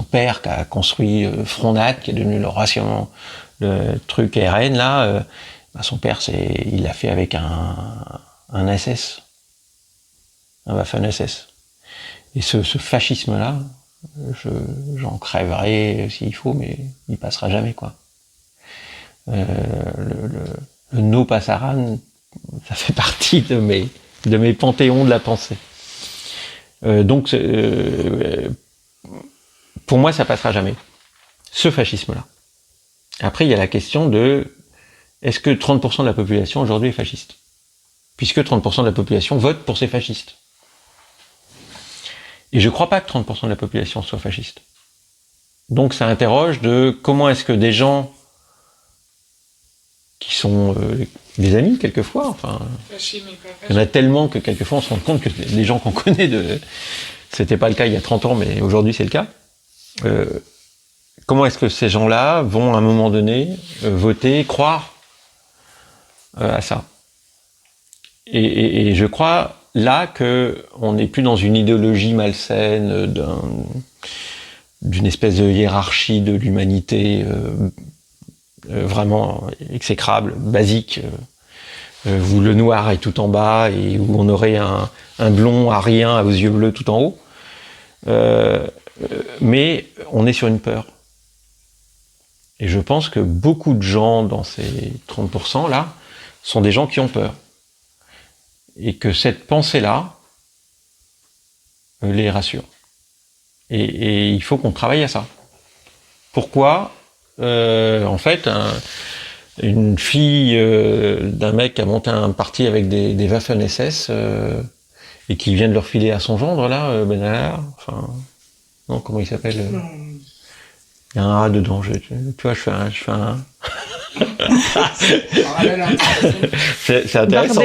père qui a construit Fronat, qui est devenu le truc RN, là, son père, il l'a fait avec un SS. Un Waffen-SS. Et ce fascisme-là, j'en crèverai s'il faut, mais il passera jamais, quoi. Le no passaran, ça fait partie de mes panthéons de la pensée. Donc, pour moi, ça passera jamais. Ce fascisme-là. Après, il y a la question de est-ce que 30% de la population aujourd'hui est fasciste ? Puisque 30% de la population vote pour ces fascistes. Et je crois pas que 30% de la population soit fasciste. Donc ça interroge de comment est-ce que des gens qui sont des amis quelquefois, enfin, il y en a tellement que quelquefois on se rend compte que les gens qu'on connaît, c'était pas le cas il y a 30 ans, mais aujourd'hui c'est le cas. Comment est-ce que ces gens-là vont à un moment donné voter, croire à ça ? Et je crois là que on n'est plus dans une idéologie malsaine d'une espèce de hiérarchie de l'humanité vraiment exécrable, basique, où le noir est tout en bas et où on aurait un blond arien aux yeux bleus tout en haut. Mais on est sur une peur. Et je pense que beaucoup de gens dans ces 30% là sont des gens qui ont peur. Et que cette pensée-là les rassure. Et il faut qu'on travaille à ça. Pourquoi en fait, une fille d'un mec qui a monté un parti avec des Waffen-SS et qui vient de leur filer à son gendre, là, Benalla, enfin... Non, comment il s'appelle Il y a un A dedans, tu vois, je fais un... c'est intéressant.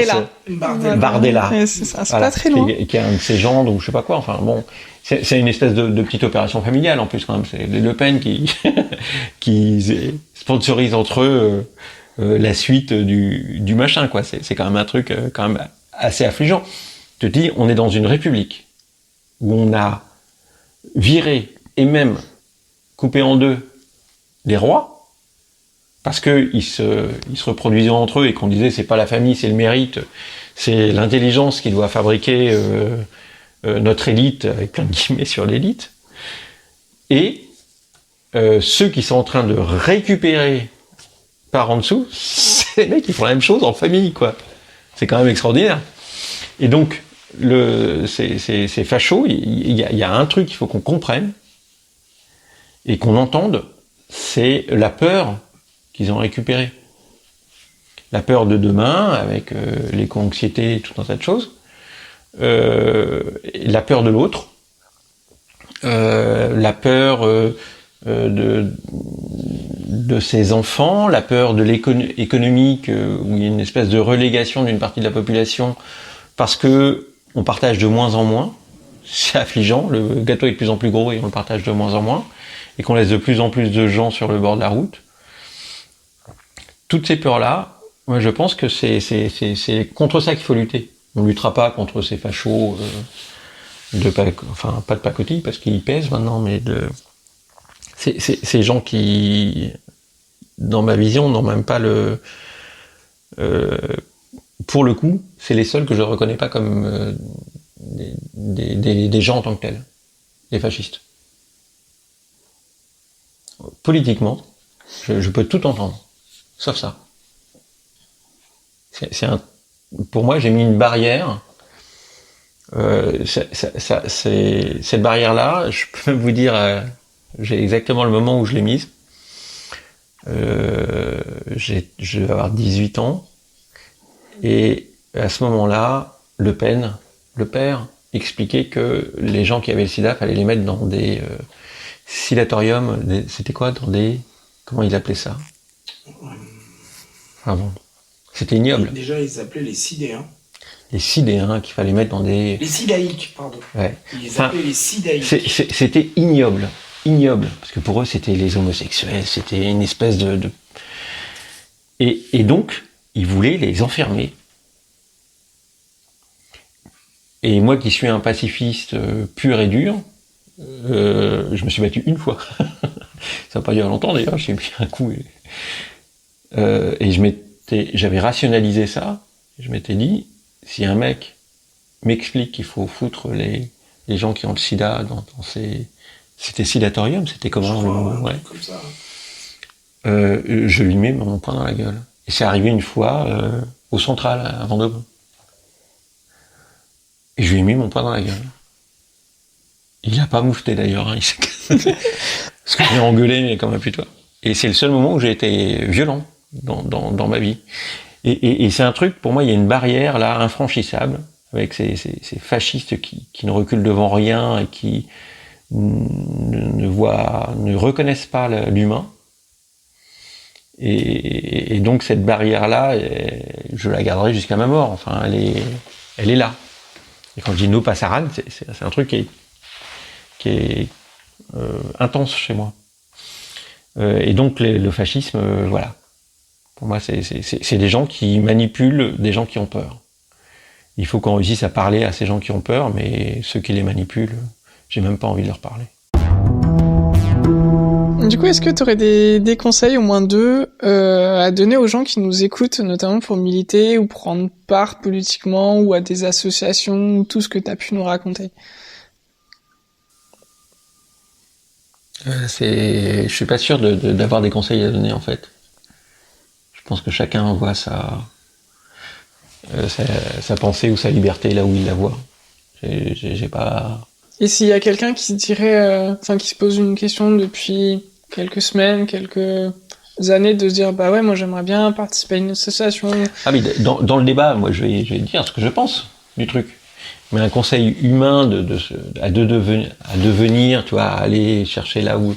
Bardella. C'est voilà, pas très loin. Qui est un de ses gendres ou je sais pas quoi. Enfin bon, c'est une espèce de petite opération familiale en plus quand même. C'est les Le Pen qui sponsorisent entre eux la suite du machin, quoi. C'est quand même un truc quand même assez affligeant. Je te dis, on est dans une république où on a viré et même coupé en deux les rois. Parce que ils se reproduisaient entre eux et qu'on disait c'est pas la famille, c'est le mérite, c'est l'intelligence qui doit fabriquer notre élite, avec plein de guillemets sur l'élite. Et ceux qui sont en train de récupérer par en dessous, c'est les mecs qui font la même chose en famille, quoi. C'est quand même extraordinaire. Et donc, ces fachos, il y a un truc qu'il faut qu'on comprenne et qu'on entende, c'est la peur qu'ils ont récupérée. La peur de demain, avec l'éco-anxiété et tout un tas de choses. La peur de l'autre. La peur de ses enfants, la peur de économique, où il y a une espèce de relégation d'une partie de la population parce que on partage de moins en moins. C'est affligeant, le gâteau est de plus en plus gros et on le partage de moins en moins, et qu'on laisse de plus en plus de gens sur le bord de la route. Toutes ces peurs-là, moi je pense que c'est contre ça qu'il faut lutter. On ne luttera pas contre ces fachos pas de pacotille parce qu'ils pèsent maintenant, mais ces gens qui, dans ma vision, n'ont même pas le... pour le coup, c'est les seuls que je ne reconnais pas comme des gens en tant que tels, les fascistes. Politiquement, je peux tout entendre, sauf ça. Pour moi, j'ai mis une barrière. Cette barrière-là, je peux même vous dire, j'ai exactement le moment où je l'ai mise. Je vais avoir 18 ans. Et à ce moment-là, Le Pen, le père, expliquait que les gens qui avaient le sida, fallait les mettre dans des silatoriums, c'était quoi, dans des... Comment il appelait ça? Ah bon. C'était ignoble. Déjà, ils appelaient les sidéens. Les sidéens qu'il fallait mettre dans des... Les sidaïques, pardon. Ouais. Ils les appelaient les sidaïques. C'était ignoble. Ignoble. Parce que pour eux, c'était les homosexuels, c'était une espèce de... Et donc, ils voulaient les enfermer. Et moi qui suis un pacifiste pur et dur, je me suis battu une fois. Ça n'a pas duré longtemps d'ailleurs, j'ai mis un coup. Et j'avais rationalisé ça. Je m'étais dit, si un mec m'explique qu'il faut foutre les gens qui ont le sida dans ces... C'était sidatorium, c'était comment ouais. Comme ça. Je lui mets mon poing dans la gueule. Et c'est arrivé une fois au Central, à Vendôme. Et je lui ai mis mon poing dans la gueule. Il n'a pas moufté d'ailleurs, hein, parce que j'ai engueulé, mais comme un putois. Et c'est le seul moment où j'ai été violent dans ma vie. Et c'est un truc, pour moi, il y a une barrière là, infranchissable, avec ces fascistes qui ne reculent devant rien et qui ne reconnaissent pas l'humain. Et donc cette barrière-là, je la garderai jusqu'à ma mort. Enfin, elle est là. Et quand je dis no passaran, c'est un truc qui est intense chez moi. Et donc le fascisme, voilà. Pour moi, c'est des gens qui manipulent des gens qui ont peur. Il faut qu'on réussisse à parler à ces gens qui ont peur, mais ceux qui les manipulent, j'ai même pas envie de leur parler. Du coup, est-ce que tu aurais des conseils, au moins deux, à donner aux gens qui nous écoutent, notamment pour militer ou prendre part politiquement, ou à des associations, ou tout ce que tu as pu nous raconter? Je suis pas sûr d'avoir des conseils à donner, en fait. Je pense que chacun voit sa pensée ou sa liberté là où il la voit. J'ai pas... Et s'il y a quelqu'un qui dirait, qui se pose une question depuis quelques semaines, quelques années, de se dire, bah ouais, moi j'aimerais bien participer à une association. Ah oui, dans le débat, moi je vais dire ce que je pense du truc. Mais un conseil humain à devenir, tu vois, à aller chercher là où...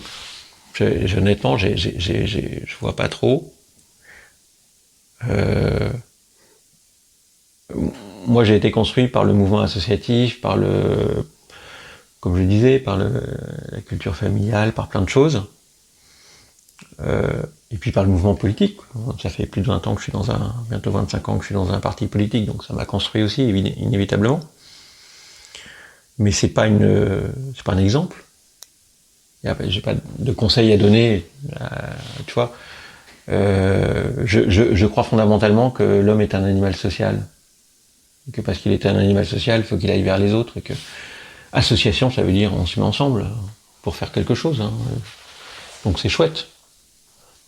honnêtement, je vois pas trop. Moi j'ai été construit par le mouvement associatif, comme je disais, par la culture familiale, par plein de choses. Et puis par le mouvement politique. Ça fait plus de 20 ans que je suis bientôt 25 ans que je suis dans un parti politique, donc ça m'a construit aussi, inévitablement. Mais c'est pas un exemple. J'ai pas de conseils à donner, tu vois. Je crois fondamentalement que l'homme est un animal social. Et que parce qu'il est un animal social, il faut qu'il aille vers les autres. Et que association, ça veut dire on se met ensemble pour faire quelque chose. Hein. Donc c'est chouette.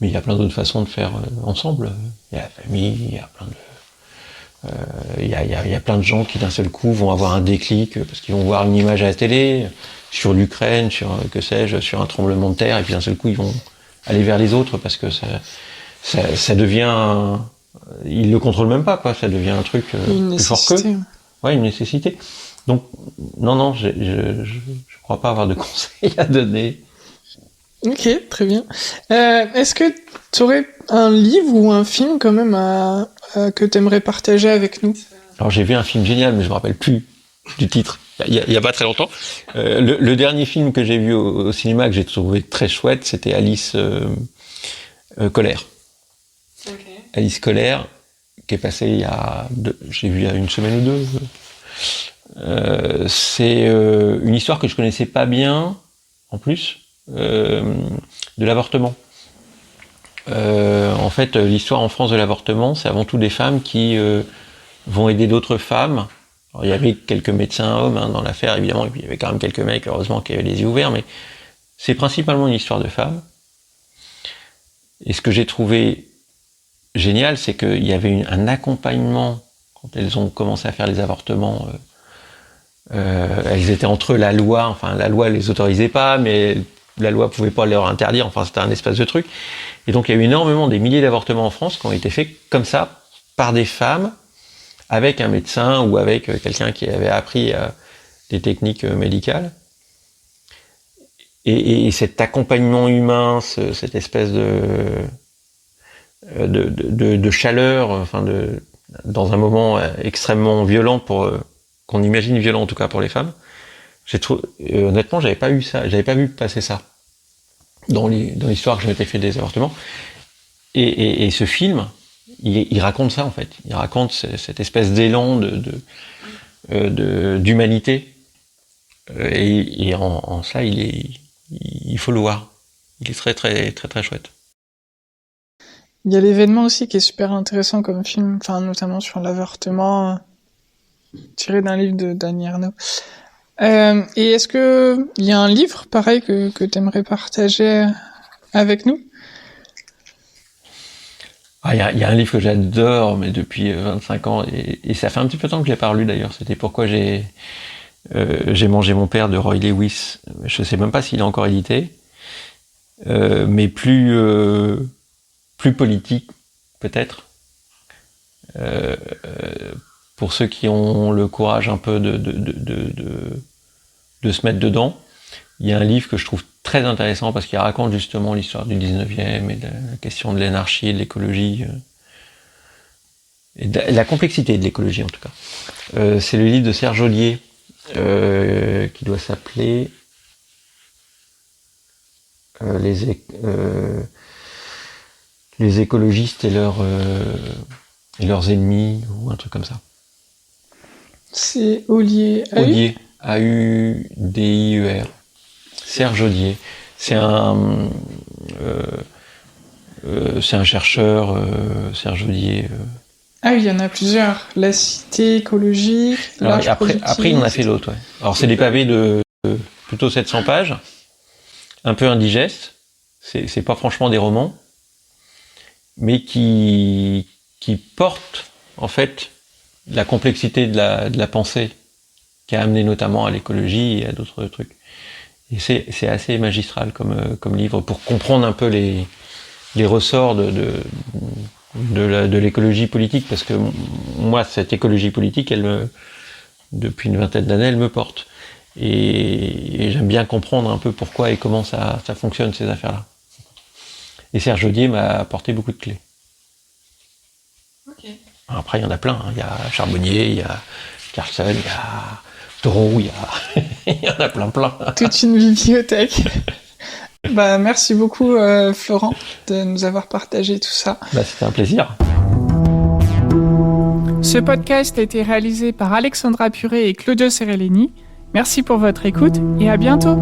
Mais il y a plein d'autres façons de faire ensemble. Il y a la famille, il y a plein de... Il y a plein de gens qui d'un seul coup vont avoir un déclic parce qu'ils vont voir une image à la télé sur l'Ukraine, sur que sais-je, sur un tremblement de terre, et puis d'un seul coup ils vont aller vers les autres parce que ça devient, ils le contrôlent même pas, quoi. Ça devient un truc plus fort qu'eux. Ouais, une nécessité. Donc non, je crois pas avoir de conseils à donner. Ok, très bien. Est-ce que tu aurais un livre ou un film quand même que tu aimerais partager avec nous? Alors j'ai vu un film génial, mais je me rappelle plus du titre. Il y a pas très longtemps. Le dernier film que j'ai vu au cinéma que j'ai trouvé très chouette, c'était Alice Colère. Okay. Alice Colère, qui est passé j'ai vu il y a une semaine ou deux. C'est une histoire que je connaissais pas bien, en plus. De l'avortement. En fait, l'histoire en France de l'avortement, c'est avant tout des femmes qui vont aider d'autres femmes. Alors, il y avait quelques médecins hommes dans l'affaire, évidemment, et puis il y avait quand même quelques mecs, heureusement, qui avaient les yeux ouverts, mais c'est principalement une histoire de femmes. Et ce que j'ai trouvé génial, c'est qu'il y avait un accompagnement quand elles ont commencé à faire les avortements. Elles étaient entre la loi les autorisait pas, mais la loi pouvait pas leur interdire, enfin c'était un espèce de truc. Et donc il y a eu énormément, des milliers d'avortements en France qui ont été faits comme ça, par des femmes, avec un médecin ou avec quelqu'un qui avait appris des techniques médicales. Et cet accompagnement humain, cette espèce de chaleur, dans un moment extrêmement violent qu'on imagine violent en tout cas pour les femmes. Honnêtement, j'avais pas vu passer ça dans l'histoire que je m'étais fait des avortements. Et ce film, il raconte ça en fait. Il raconte cette espèce d'élan d'humanité. Et en ça, il faut le voir. Il est très très très très chouette. Il y a l'événement aussi qui est super intéressant comme film, notamment sur l'avortement, tiré d'un livre de Dany Erno. Et est-ce que il y a un livre pareil que tu aimerais partager avec nous? Il y a un livre que j'adore, mais depuis 25 ans, et ça fait un petit peu de temps que je l'ai pas relu d'ailleurs. C'était Pourquoi j'ai mangé mon père de Roy Lewis. Je sais même pas s'il est encore édité, mais plus politique peut-être. Pour ceux qui ont le courage un peu de se mettre dedans, il y a un livre que je trouve très intéressant parce qu'il raconte justement l'histoire du 19e et de la question de l'anarchie et de l'écologie, et de la complexité de l'écologie en tout cas. C'est le livre de Serge Ollier qui doit s'appeler les écologistes et leurs ennemis ou un truc comme ça. C'est Ollier. Ollier, A-U-D-I-E-R. Serge Ollier. C'est un chercheur, Serge Ollier. Ah oui, il y en a plusieurs. La cité écologique. Après, il en a fait d'autres. Ouais. Alors, c'est des pavés de plutôt 700 pages, un peu indigestes. C'est pas franchement des romans, mais qui portent en fait la complexité de la pensée qui a amené notamment à l'écologie et à d'autres trucs. Et c'est assez magistral comme livre pour comprendre un peu les ressorts de l'écologie politique, parce que moi, cette écologie politique, depuis une vingtaine d'années, elle me porte. Et j'aime bien comprendre un peu pourquoi et comment ça fonctionne, ces affaires-là. Et Serge Ollier m'a apporté beaucoup de clés. Okay. Après, il y en a plein. Il y a Charbonnier, il y a Carlson, il y a Thoreau, il y en a plein. Toute une bibliothèque. Merci beaucoup, Florent, de nous avoir partagé tout ça. C'était un plaisir. Ce podcast a été réalisé par Alexandra Puré et Claudio Serellini. Merci pour votre écoute et à bientôt.